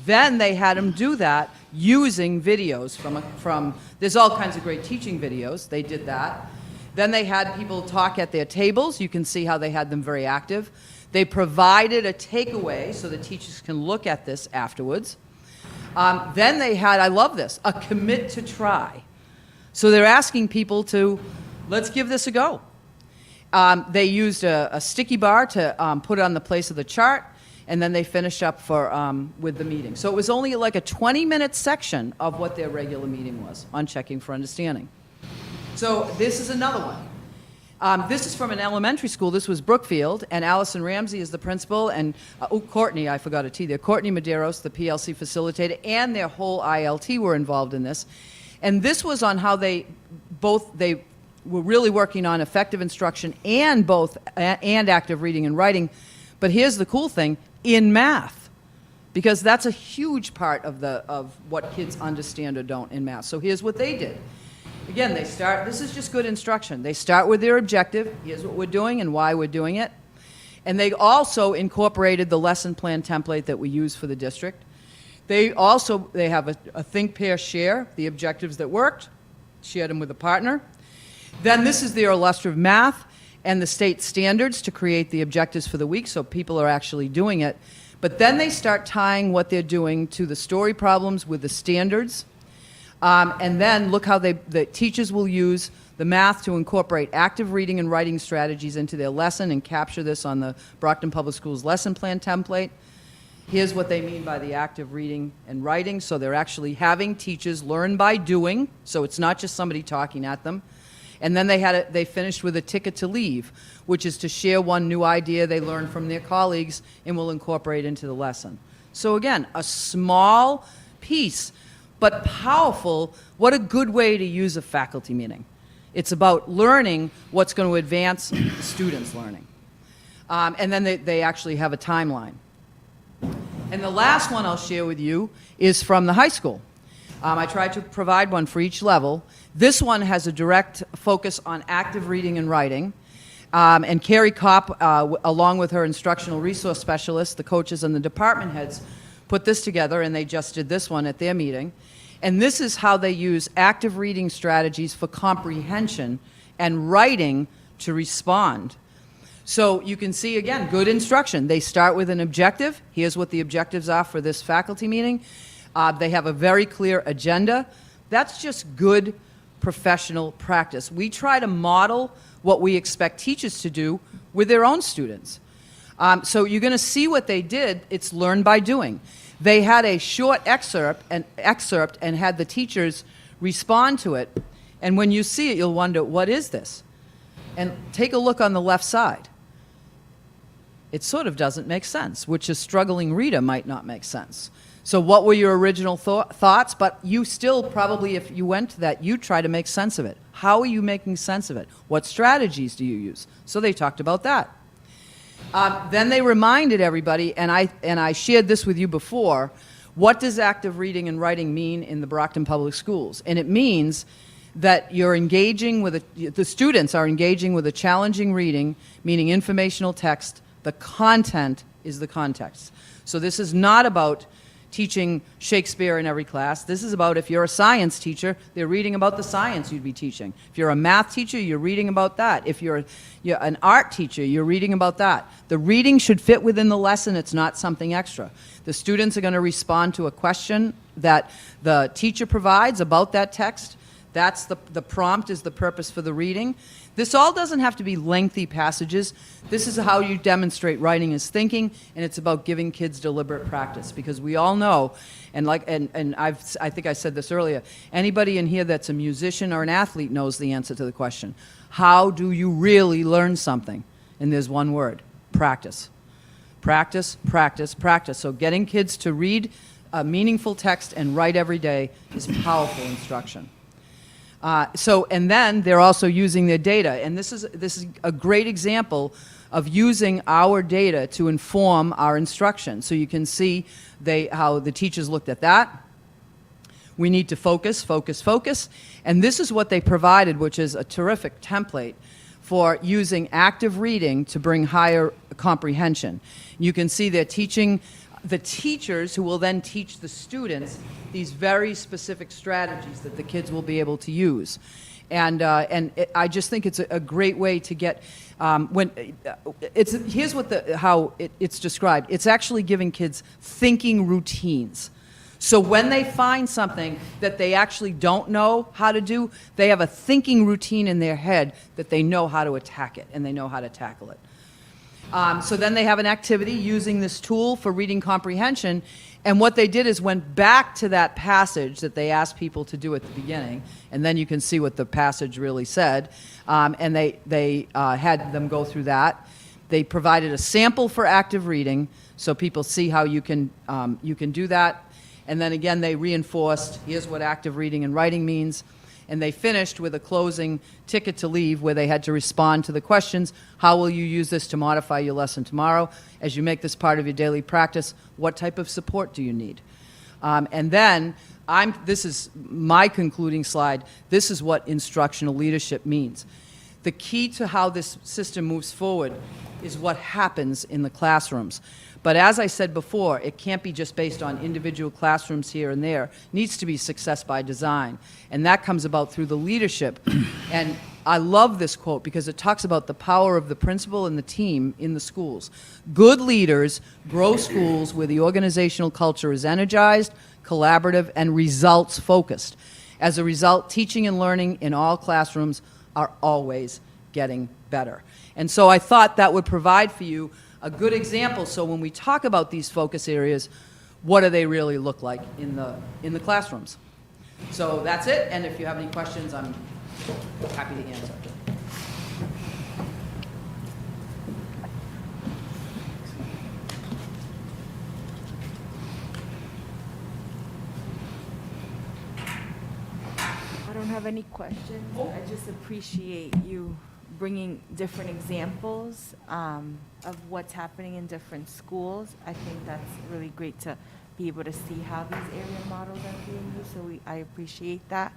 Then they had them do that using videos from there's all kinds of great teaching videos. They did that. Then they had people talk at their tables. You can see how they had them very active. They provided a takeaway so the teachers can look at this afterwards. Then they had, I love this, a commit to try. So they're asking people to, let's give this a go. They used a sticky bar to put it on the place of the chart, and then they finished up with the meeting. So it was only like a 20-minute section of what their regular meeting was on checking for understanding. So this is another one. This is from an elementary school. This was Brookfield, and Allison Ramsey is the principal, and Courtney, I forgot a T there, Courtney Medeiros, the PLC facilitator, and their whole ILT were involved in this. And this was on how they were really working on effective instruction and active reading and writing. But here's the cool thing, in math, because that's a huge part of what kids understand or don't in math. So here's what they did. Again, this is just good instruction. They start with their objective. Here's what we're doing and why we're doing it. And they also incorporated the lesson plan template that we use for the district. They have a think, pair, share, the objectives that worked, shared them with a partner. Then this is their illustrative math and the state standards to create the objectives for the week, so people are actually doing it. But then they start tying what they're doing to the story problems with the standards. And then look how the teachers will use the math to incorporate active reading and writing strategies into their lesson and capture this on the Brockton Public Schools lesson plan template. Here's what they mean by the active reading and writing. So they're actually having teachers learn by doing, so it's not just somebody talking at them. And then they finished with a ticket to leave, which is to share one new idea they learned from their colleagues and will incorporate into the lesson. So again, a small piece, but powerful. What a good way to use a faculty meeting. It's about learning what's going to advance the students' learning. And then they actually have a timeline. And the last one I'll share with you is from the high school. I tried to provide one for each level. This one has a direct focus on active reading and writing. And Carrie Kopp, along with her instructional resource specialists, the coaches and the department heads, put this together, and they just did this one at their meeting. And this is how they use active reading strategies for comprehension and writing to respond. So you can see, again, good instruction. They start with an objective. Here's what the objectives are for this faculty meeting. They have a very clear agenda. That's just good professional practice. We try to model what we expect teachers to do with their own students. So you're going to see what they did. It's learn by doing. They had a short excerpt and had the teachers respond to it. And when you see it, you'll wonder, what is this? And take a look on the left side. It sort of doesn't make sense, which a struggling reader might not make sense. So what were your original thoughts? But you still probably, if you went to that, you try to make sense of it. How are you making sense of it? What strategies do you use? So they talked about that. Then they reminded everybody, and I shared this with you before, what does active reading and writing mean in the Brockton Public Schools? And it means that you're engaging with the students are engaging with a challenging reading, meaning informational text. The content is the context. So this is not about teaching Shakespeare in every class. This is about, if you're a science teacher, they're reading about the science you'd be teaching. If you're a math teacher, you're reading about that. If you're an art teacher, you're reading about that. The reading should fit within the lesson. It's not something extra. The students are going to respond to a question that the teacher provides about that text. That's the prompt is the purpose for the reading. This all doesn't have to be lengthy passages. This is how you demonstrate writing is thinking, and it's about giving kids deliberate practice, because we all know, and I think I said this earlier, anybody in here that's a musician or an athlete knows the answer to the question. How do you really learn something? And there's one word: practice. Practice, practice, practice. So getting kids to read a meaningful text and write every day is powerful instruction. And then they're also using their data, and this is a great example of using our data to inform our instruction. So you can see how the teachers looked at that. We need to focus, focus, focus, and this is what they provided, which is a terrific template for using active reading to bring higher comprehension. You can see they're teaching the teachers, who will then teach the students, these very specific strategies that the kids will be able to use. I just think it's a great way to get, here's how it's described. It's actually giving kids thinking routines. So when they find something that they actually don't know how to do, they have a thinking routine in their head that they know how to attack it and they know how to tackle it. So then they have an activity using this tool for reading comprehension, and what they did is went back to that passage that they asked people to do at the beginning, and then you can see what the passage really said, and they had them go through that. They provided a sample for active reading, so people see how you can do that, and then again they reinforced, here's what active reading and writing means. And they finished with a closing ticket to leave, where they had to respond to the questions: how will you use this to modify your lesson tomorrow? As you make this part of your daily practice, what type of support do you need? And then, this is my concluding slide. This is what instructional leadership means. the key to how this system moves forward is what happens in the classrooms. But as I said before, it can't be just based on individual classrooms here and there. It needs to be success by design. And that comes about through the leadership. And I love this quote because it talks about the power of the principal and the team in the schools. Good leaders grow schools where the organizational culture is energized, collaborative, and results-focused. As a result, teaching and learning in all classrooms are always getting better. And so I thought that would provide for you a good example, so when we talk about these focus areas, what do they really look like in the classrooms? So that's it, and if you have any questions, I'm happy to answer. I don't have any questions. I just appreciate you bringing different examples of what's happening in different schools. I think that's really great to be able to see how these area models are being used, so I appreciate that.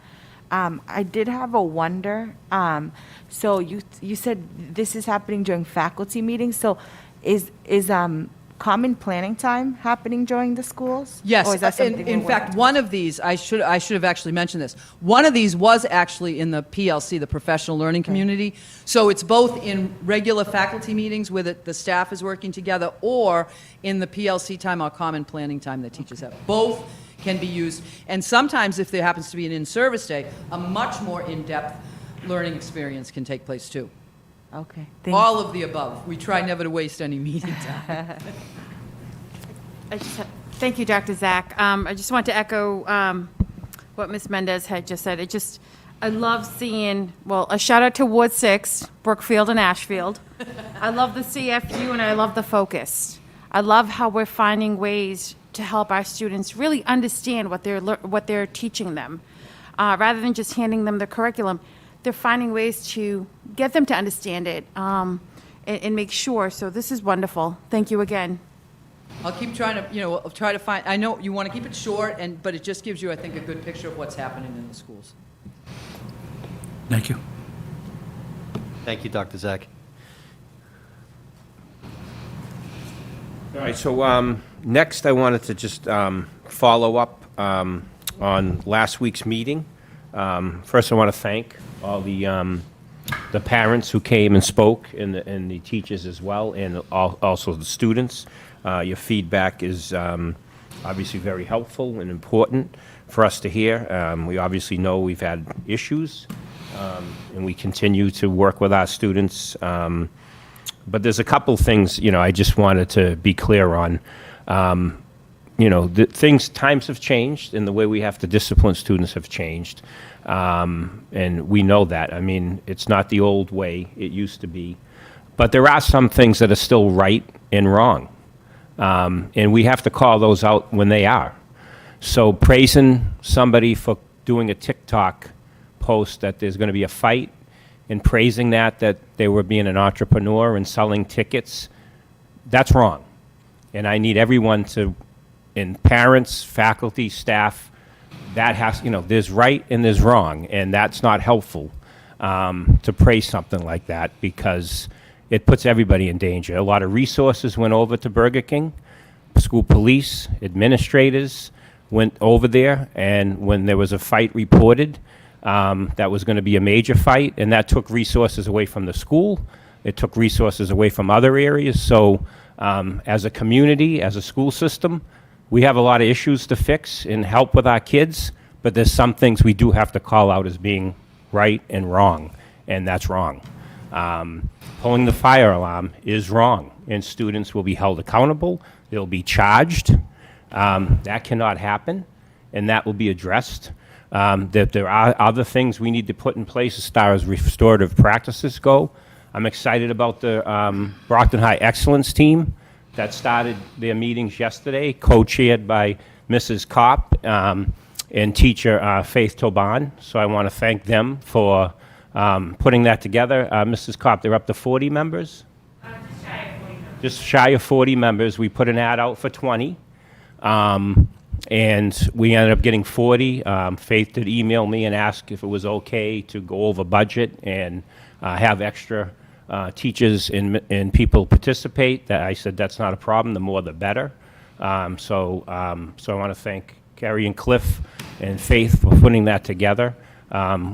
I did have a wonder. So you said this is happening during faculty meetings. So is common planning time happening during the schools? Yes. Or is that something In we're fact, working one of these, I should have actually mentioned this. One of these was actually in the PLC, the Professional Learning Community. So it's both in regular faculty meetings where the staff is working together, or in the PLC time or common planning time that teachers have. Both can be used. And sometimes, if there happens to be an in-service day, a much more in-depth learning experience can take place too. Okay. All of the above. We try never to waste any meeting time. Thank you, Dr. Zach. I just want to echo what Ms. Mendez had just said. I love seeing, well, a shout out to Ward 6, Brookfield and Ashfield. I love the CFU and I love the focus. I love how we're finding ways to help our students really understand what they're teaching them. Rather than just handing them the curriculum, they're finding ways to get them to understand it and make sure. So this is wonderful. Thank you again. I'll keep trying to, try to find, I know you want to keep it short, but it just gives you, I think, a good picture of what's happening in the schools. Thank you. Thank you, Dr. Zach. All right, so next I wanted to just follow up on last week's meeting. First, I want to thank all the parents who came and spoke, and the teachers as well, and also the students. Your feedback is obviously very helpful and important for us to hear. We obviously know we've had issues, and we continue to work with our students. But there's a couple things, I just wanted to be clear on. Times have changed, and the way we have to discipline students have changed. And we know that. I mean, it's not the old way it used to be. But there are some things that are still right and wrong. And we have to call those out when they are. So praising somebody for doing a TikTok post that there's going to be a fight, and praising that they were being an entrepreneur and selling tickets, that's wrong. And I need everyone to, and parents, faculty, staff, that has, there's right and there's wrong, and that's not helpful to praise something like that, because it puts everybody in danger. A lot of resources went over to Burger King. School police, administrators went over there, and when there was a fight reported, that was going to be a major fight, and that took resources away from the school. It took resources away from other areas. So as a community, as a school system, we have a lot of issues to fix and help with our kids, but there's some things we do have to call out as being right and wrong, and that's wrong. Pulling the fire alarm is wrong, and students will be held accountable. They'll be charged. That cannot happen, and that will be addressed. There are other things we need to put in place as far as restorative practices go. I'm excited about the Brockton High Excellence Team that started their meetings yesterday, co-chaired by Mrs. Kopp and teacher Faith Toban. So I want to thank them for putting that together. Mrs. Kopp, they're up to 40 members? Just shy of 40 members. We put an ad out for 20. And we ended up getting 40. Faith did email me and ask if it was okay to go over budget, and have extra teachers and people participate, that I said that's not a problem. The more, the better. So I want to thank Gary and Cliff and Faith for putting that together.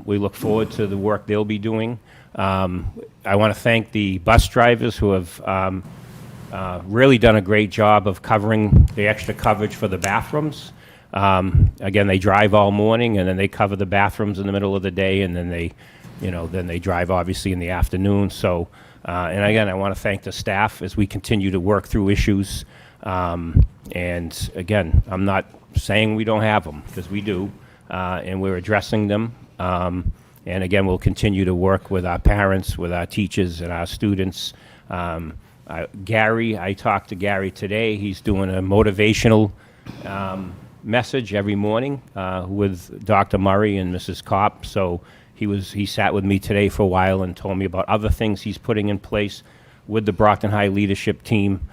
We look forward to the work they'll be doing. I want to thank the bus drivers who have really done a great job of covering the extra coverage for the bathrooms. Again, they drive all morning, and then they cover the bathrooms in the middle of the day, and then they drive obviously in the afternoon. So, and again, I want to thank the staff as we continue to work through issues. And again, I'm not saying we don't have them, because we do, and we're addressing them. And again, we'll continue to work with our parents, with our teachers, and our students. Gary, I talked to Gary today. He's doing a motivational message every morning with Dr. Murray and Mrs. Kopp. So he sat with me today for a while and told me about other things he's putting in place with the Brockton High leadership team.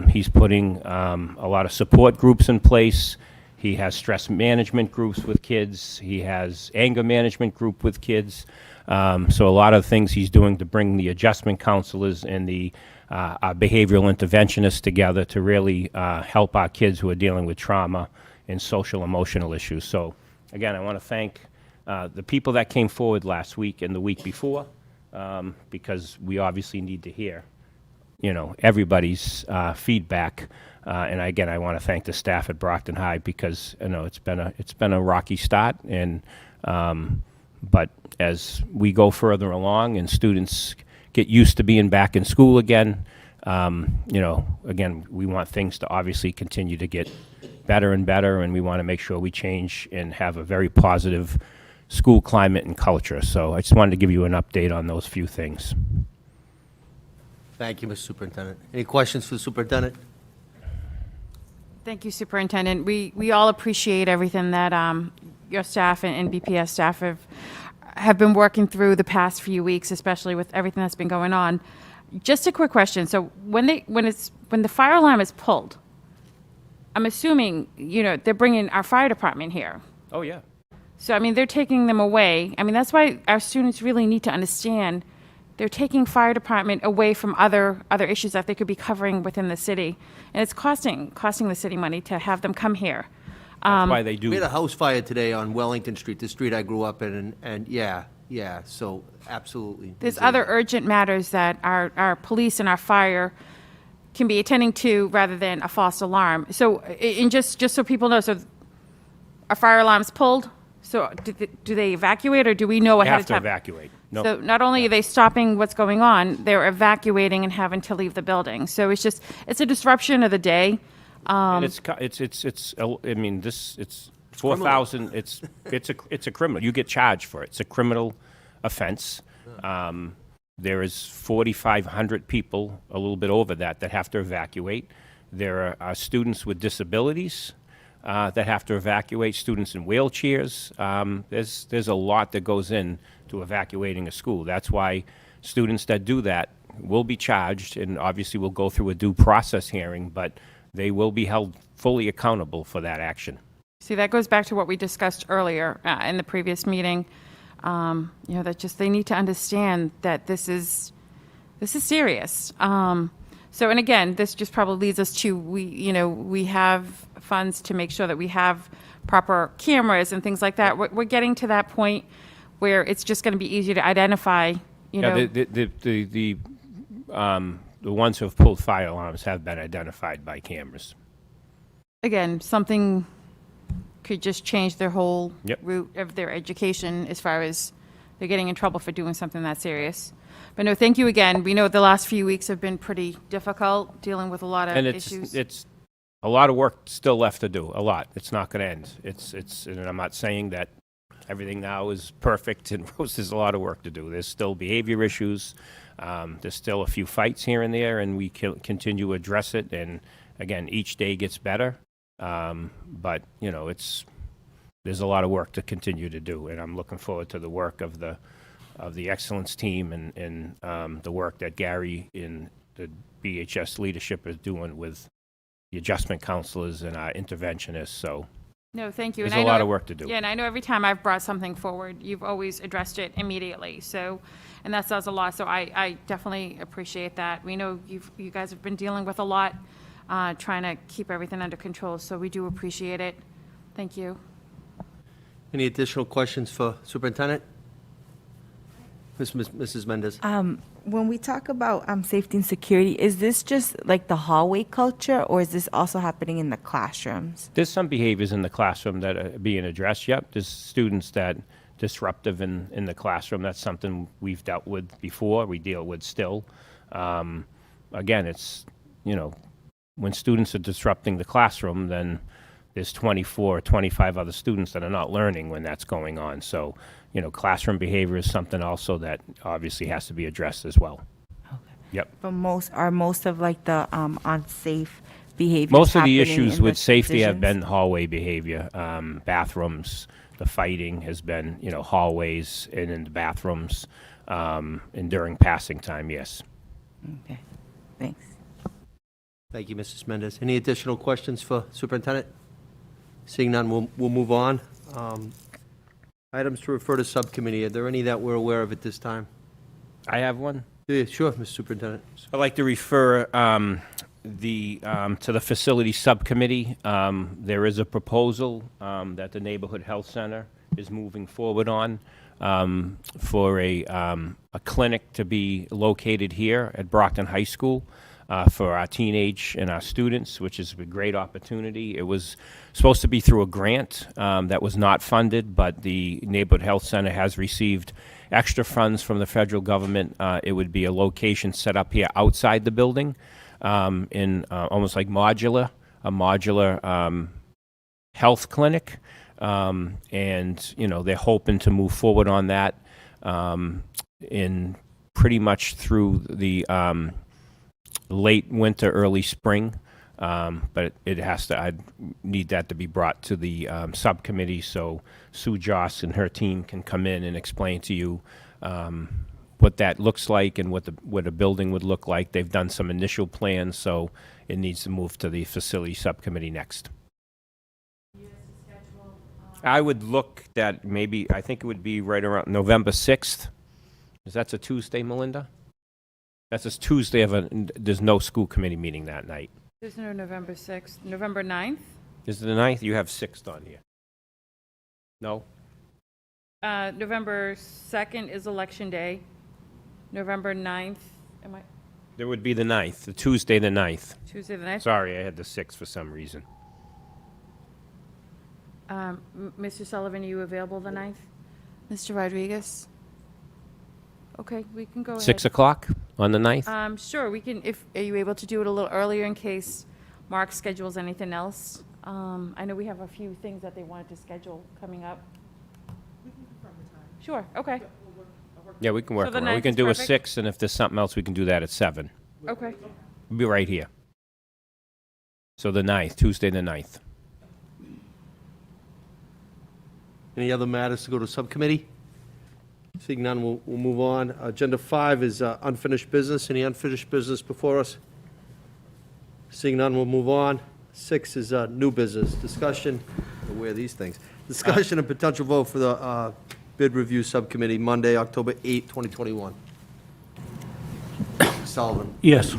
He's putting a lot of support groups in place. He has stress management groups with kids. He has anger management group with kids. So a lot of things he's doing to bring the adjustment counselors and the behavioral interventionists together to really help our kids who are dealing with trauma and social emotional issues. So again, I want to thank the people that came forward last week and the week before, because we obviously need to hear, everybody's feedback. And again, I want to thank the staff at Brockton High, because it's been a rocky start, and but as we go further along and students get used to being back in school again, again, we want things to obviously continue to get better and better, and we want to make sure we change and have a very positive school climate and culture. So I just wanted to give you an update on those few things. Thank you, Mr. Superintendent. Any questions for the superintendent? Thank you, Superintendent. We all appreciate everything that your staff and BPS staff have been working through the past few weeks, especially with everything that's been going on. Just a quick question. So when the fire alarm is pulled, I'm assuming, they're bringing our fire department here. Oh, yeah. So, I mean, they're taking them away. I mean, that's why our students really need to understand they're taking fire department away from other issues that they could be covering within the city. And it's costing the city money to have them come here. That's why they do. We had a house fire today on Wellington Street, the street I grew up in, and yeah, so absolutely. There's other urgent matters that our police and our fire can be attending to rather than a false alarm. So, and just so people know, so our fire alarm's pulled, so do they evacuate, or do we know They ahead have of to time? evacuate. No. So not only are they stopping what's going on, they're evacuating and having to leave the building. So it's a disruption of the day. And it's 4,000. It's a criminal. You get charged for it. It's a criminal offense. There is 4,500 people, a little bit over that have to evacuate. There are students with disabilities that have to evacuate, students in wheelchairs. There's a lot that goes in to evacuating a school. That's why students that do that will be charged, and obviously will go through a due process hearing, but they will be held fully accountable for that action. See, that goes back to what we discussed earlier in the previous meeting. That just they need to understand that this is serious. So, and again, this just probably leads us to we have funds to make sure that we have proper cameras and things like that. We're getting to that point where it's just going to be easier to identify. The ones who have pulled fire alarms have been identified by cameras. Again, something could just change their whole Yep. route of their education as far as they're getting in trouble for doing something that serious. But no, thank you again. We know the last few weeks have been pretty difficult, dealing with a lot of And issues. it's a lot of work still left to do. A lot. It's not going to end. And I'm not saying that everything now is perfect and there's a lot of work to do. There's still behavior issues. There's still a few fights here and there, and we continue to address it. And again, each day gets better. But there's a lot of work to continue to do, and I'm looking forward to the work of the excellence team and the work that Gary in the BHS leadership is doing with the adjustment counselors and our interventionists. So No, thank you. There's And I a lot know- of work to do. Yeah, and I know every time I've brought something forward, you've always addressed it immediately, so, and that says a lot, so I definitely appreciate that. We know you guys have been dealing with a lot, trying to keep everything under control, so we do appreciate it. Thank you. Any additional questions for Superintendent? Mrs. Mendez? When we talk about safety and security, is this just like the hallway culture, or is this also happening in the classrooms? There's some behaviors in the classroom that are being addressed, yep. There's students that disruptive in the classroom. That's something we've dealt with before, we deal with still. Again, it's, when students are disrupting the classroom, then there's 24 or 25 other students that are not learning when that's going on. So, classroom behavior is something also that obviously has to be addressed as well. Okay. Yep. But most of like the unsafe behaviors Most of the happening issues in with the safety have divisions? been hallway behavior, bathrooms. The fighting has been, hallways and in the bathrooms, and during passing time, yes. Okay, thanks. Thank you, Mrs. Mendez. Any additional questions for Superintendent? Seeing none, we'll move on. Items to refer to Subcommittee. Are there any that we're aware of at this time? I have one. Yeah, sure, Mr. Superintendent. I'd like to refer to the Facility Subcommittee. There is a proposal that the Neighborhood Health Center is moving forward on for a clinic to be located here at Brockton High School for our teenage and our students, which is a great opportunity. It was supposed to be through a grant that was not funded, but the Neighborhood Health Center has received extra funds from the federal government. It would be a location set up here outside the building in almost like a modular health clinic. And, they're hoping to move forward on that in pretty much through the late winter, early spring. But I'd need that to be brought to the subcommittee so Sue Joss and her team can come in and explain to you what that looks like and what a building would look like. They've done some initial plans, so it needs to move to the facility subcommittee next. I would look that maybe, I think it would be right around November 6th. Is that a Tuesday, Melinda? That's a Tuesday there's no school committee meeting that night. There's no November 6th. November 9th? Is it the 9th? You have 6th on here. No? November 2nd is Election Day. November 9th, There would be the 9th, the Tuesday the 9th. Tuesday the 9th? Sorry, I had the 6th for some reason. Mr. Sullivan, are you available the 9th? Mr. Rodriguez? Okay, we can go ahead. 6 o'clock on the 9th? Sure, we can, are you able to do it a little earlier in case Mark schedules anything else? I know we have a few things that they wanted to schedule coming up. We can confirm the time. Sure, okay, Yeah, we can work So the around. We 9th can is do a perfect? 6, and if there's something else, we can do that at 7. okay. We'll be right here. So the 9th, Tuesday the 9th. Any other matters to go to Subcommittee? Seeing none, we'll move on. Agenda 5 is unfinished business. Any unfinished business before us? Seeing none, we'll move on. 6 is new business. Discussion, where are these things? Discussion and potential vote for the bid review subcommittee, Monday, October 8, 2021. Sullivan. Yes.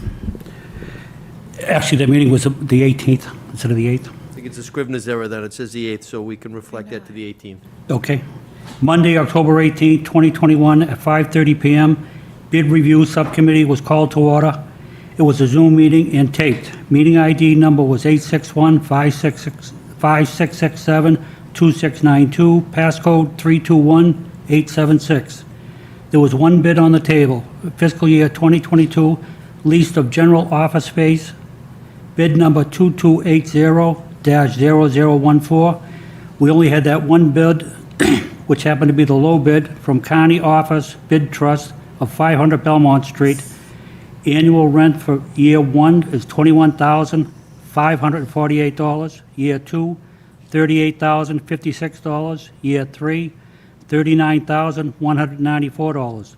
Actually, the meeting was the 18th instead of the 8th. I think it's a Scrivener's error that it says the 8th, so we can reflect that to the 18th. Okay. Monday, October 18th, 2021, at 5:30 PM, bid review subcommittee was called to order. It was a Zoom meeting and taped. Meeting ID number was 861-5667-2692, passcode 321876. There was one bid on the table, fiscal year 2022, lease of general office space, bid number 2280-0014. We only had that one bid, which happened to be the low bid from County Office Bid Trust of 500 Belmont Street. Annual rent for year 1 is $21,548. Year 2, $38,056. Year 3, $39,194.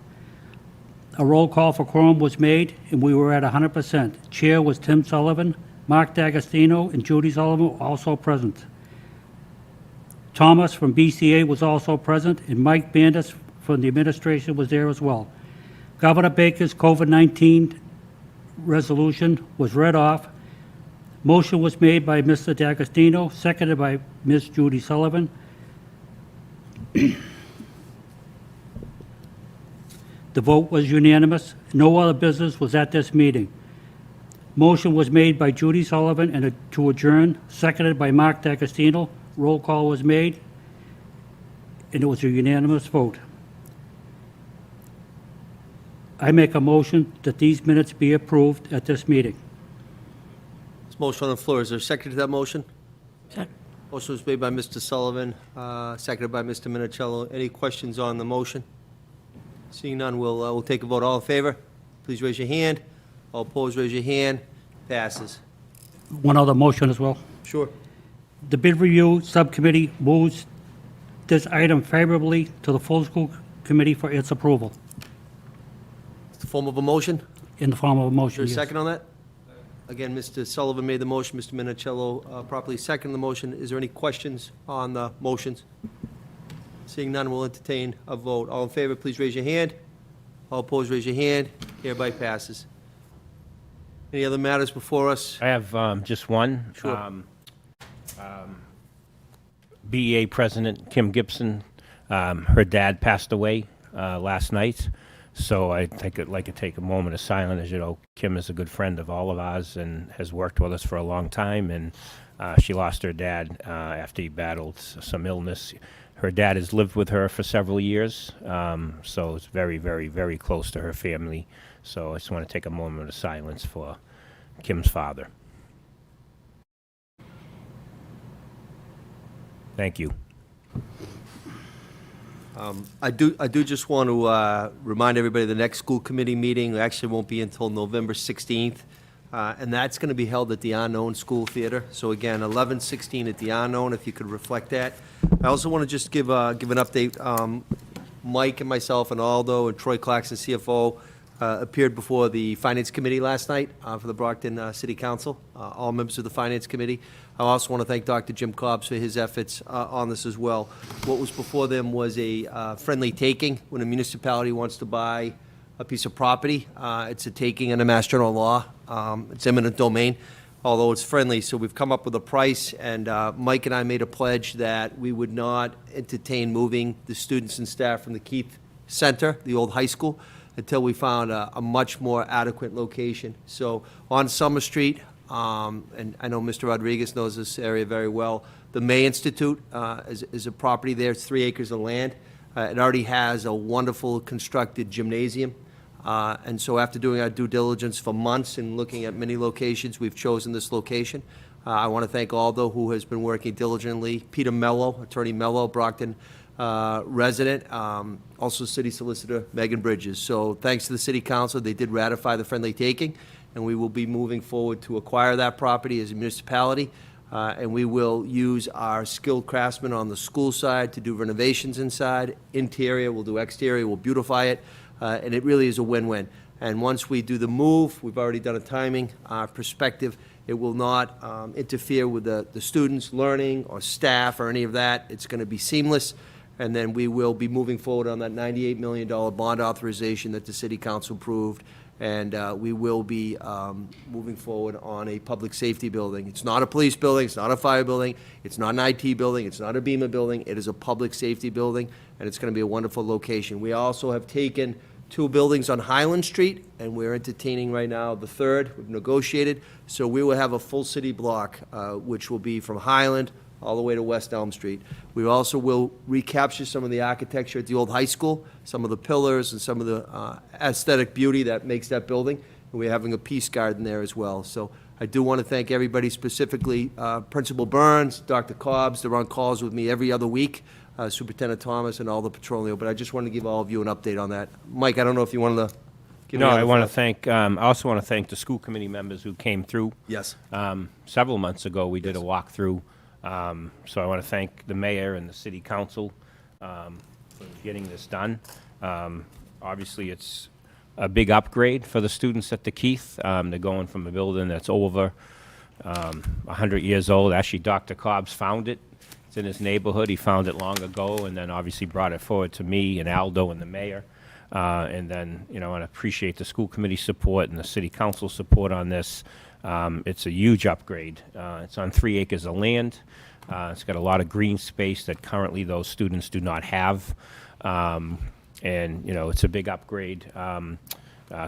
A roll call for quorum was made, and we were at 100%. Chair was Tim Sullivan, Mark D'Agostino, and Judy Sullivan were also present. Thomas from BCA was also present, and Mike Bandis from the administration was there as well. Governor Baker's COVID-19 resolution was read off. Motion was made by Mr. D'Agostino, seconded by Ms. Judy Sullivan. The vote was unanimous. No other business was at this meeting. Motion was made by Judy Sullivan and to adjourn, seconded by Mark D'Agostino. Roll call was made, and it was a unanimous vote. I make a motion that these minutes be approved at this meeting. There's a motion on the floor. Is there a second to that motion? Second. Motion was made by Mr. Sullivan, seconded by Mr. Minicello. Any questions on the motion? Seeing none, we'll take a vote. All in favor, please raise your hand. All opposed, raise your hand. Passes. One other motion as well. Sure. The bid review subcommittee moves this item favorably to the full school committee for its approval It's the form of a motion. in the form of a Is motion. there a yes. second on that? Again, Mr. Sullivan made the motion, Mr. Minicello properly seconded the motion. Is there any questions on the motions? Seeing none, we'll entertain a vote. All in favor, please raise your hand. All opposed, raise your hand. Hereby passes. Any other matters before us? I have just one. Sure. BEA President Kim Gibson, her dad passed away last night, so I think I'd like to take a moment of silence. As you know, Kim is a good friend of all of ours and has worked with us for a long time, and she lost her dad after he battled some illness. Her dad has lived with her for several years, so it's very, very, very close to her family. So I just want to take a moment of silence for Kim's father. Thank you. I do just want to remind everybody the next school committee meeting actually won't be until November 16th, and that's going to be held at the Unknown School Theater. So again, 11/16 at the Unknown, if you could reflect that. I also want to just give an update. Mike and myself and Aldo and Troy Claxton, CFO, appeared before the Finance Committee last night for the Brockton City Council, all members of the Finance Committee. I also want to thank Dr. Jim Cobbs for his efforts on this as well. What was before them was a friendly taking. When a municipality wants to buy a piece of property, it's a taking under Mass General Law. It's eminent domain, although it's friendly. So we've come up with a price, and Mike and I made a pledge that we would not entertain moving the students and staff from the Keith Center, the old high school, until we found a much more adequate location. So on Summer Street, and I know Mr. Rodriguez knows this area very well, the May Institute is a property there. It's 3 acres of land. It already has a wonderful constructed gymnasium. And so after doing our due diligence for months and looking at many locations, we've chosen this location. I want to thank Aldo, who has been working diligently, Peter Mello, Attorney Mello, Brockton resident, also City Solicitor Megan Bridges. So thanks to the City Council, they did ratify the friendly taking, and we will be moving forward to acquire that property as a municipality. And we will use our skilled craftsmen on the school side to do renovations inside, interior, we'll do exterior, we'll beautify it, and it really is a win-win. And once we do the move, we've already done a timing perspective, it will not interfere with the students' learning or staff or any of that. It's going to be seamless, and then we will be moving forward on that $98 million bond authorization that the City Council approved. And we will be moving forward on a public safety building. It's not a police building, it's not a fire building, it's not an IT building, it's not a BEMA building, it is a public safety building, and it's going to be a wonderful location. We also have taken 2 buildings on Highland Street, and we're entertaining right now the 3rd. We've negotiated, so we will have a full city block, which will be from Highland all the way to West Elm Street. We also will recapture some of the architecture at the old high school, some of the pillars and some of the aesthetic beauty that makes that building. And we're having a peace garden there as well. So I do want to thank everybody, specifically Principal Burns, Dr. Cobbs. They're on calls with me every other week, Superintendent Thomas, and all the Petroleum. But I just wanted to give all of you an update on that. Mike, I don't know if you wanted to give me No, another I want to thought. thank, I also want to thank the school committee members who came through. Yes. Several months ago, we did a walkthrough. So I want to thank the mayor and the city council for getting this done. Obviously, it's a big upgrade for the students at the Keith. They're going from a building that's over 100 years old. Actually, Dr. Cobbs found it It's in his neighborhood. He found it long ago, and then obviously brought it forward to me and Aldo and the mayor. And then, you know, I appreciate the school committee support and the city council support on this. It's a huge upgrade. It's on 3 acres of land. It's got a lot of green space that currently those students do not have. And, you know, it's a big upgrade.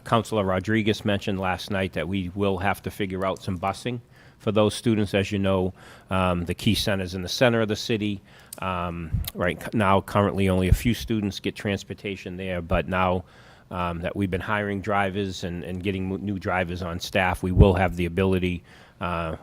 Councilor Rodriguez mentioned last night that we will have to figure out some busing for those students. As you know, the Key Center's in the center of the city. Right now, currently, only a few students get transportation there, but now that we've been hiring drivers and getting new drivers on staff, we will have the ability,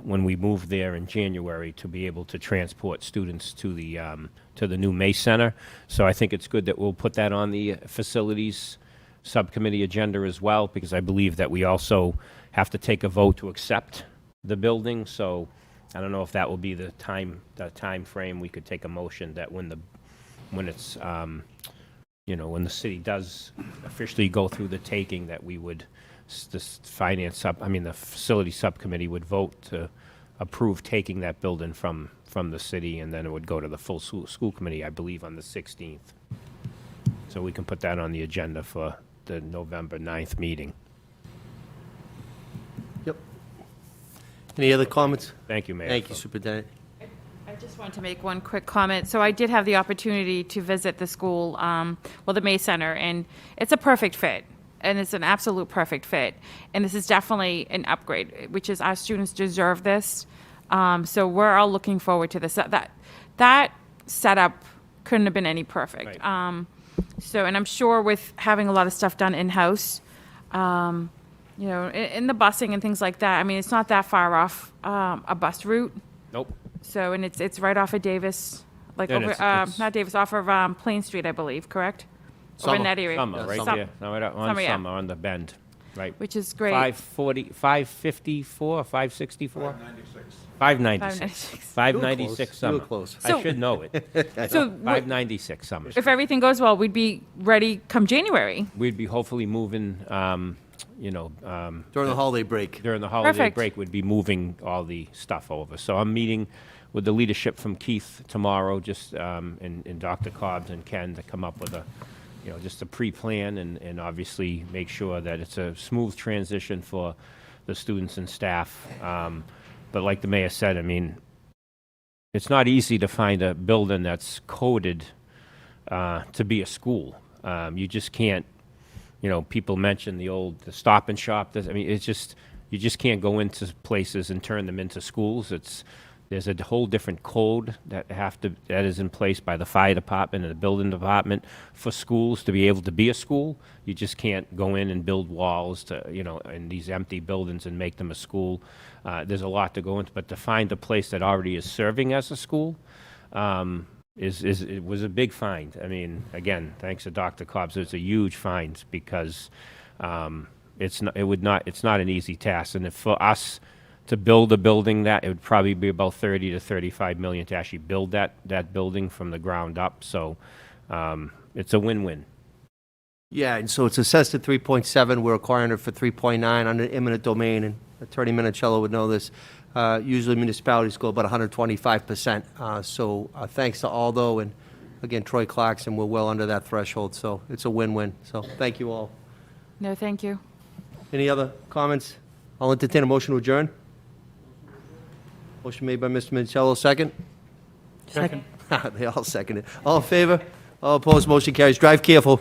when we move there in January, to be able to transport students to the new May Center. So I think it's good that we'll put that on the facilities subcommittee agenda as well, because I believe that we also have to take a vote to accept the building. So I don't know if that will be the time frame. We could take a motion that when it's you know, when the city does officially go through the taking, that we would, the facility subcommittee would vote to approve taking that building from the city, and then it would go to the full school committee, I believe, on the 16th. So we can put that on the agenda for the November 9th meeting. Yep. Any other comments? Thank you, Mayor. Thank you, Superintendent. I just want to make one quick comment. So I did have the opportunity to visit the school, the May Center, and it's a perfect fit. And it's an absolute perfect fit. And this is definitely an upgrade, which is our students deserve this. So we're all looking forward to this. That setup couldn't have been any perfect. Right. So, and I'm sure with having a lot of stuff done in-house, you know, in the busing and things like that, I mean, it's not that far off a bus route. Nope. So, and it's right off of Davis, like Yeah, over, it's- not Davis, off of Plain Street, I believe, correct? Over in Summer. that area. Summer, right Sum- there. No, right on Summer, yeah. Summer, on the bend, right. Which is great. 554, 564? 596. 596 You were Summer. close. I So- should know it. So 596 Summer. if everything goes well, we'd be ready come January. We'd be hopefully moving, you know, During the holiday break. during the holiday Perfect. break, we'd be moving all the stuff over. So I'm meeting with the leadership from Keith tomorrow, just, and Dr. Cobbs and Ken, to come up with a, you know, just a pre-plan and obviously make sure that it's a smooth transition for the students and staff. But like the mayor said, I mean, it's not easy to find a building that's coded to be a school. You just can't, you know, people mention the Stop and Shop. I mean, it's just, you just can't go into places and turn them into schools. There's a whole different code that is in place by the fire department and the building department for schools to be able to be a school. You just can't go in and build walls to, you know, in these empty buildings and make them a school. There's a lot to go into, but to find a place that already is serving as a school, it was a big find. I mean, again, thanks to Dr. Cobbs, it's a huge find because it's not an easy task. And if for us to build a building it would probably be about 30 to 35 million to actually build that building from the ground up. So it's a win-win. Yeah, and so it's assessed at 3.7. We're acquiring it for 3.9 under eminent domain, and Attorney Minicello would know this. Usually municipalities go about 125%. So thanks to Aldo and, again, Troy Clarkson, we're well under that threshold. So it's a win-win. So thank you all. No, thank you. Any other comments? I'll entertain a motion to adjourn. Motion made by Mr. Minicello, second. Second. They all second it. All in favor? All opposed, motion carries. Drive careful.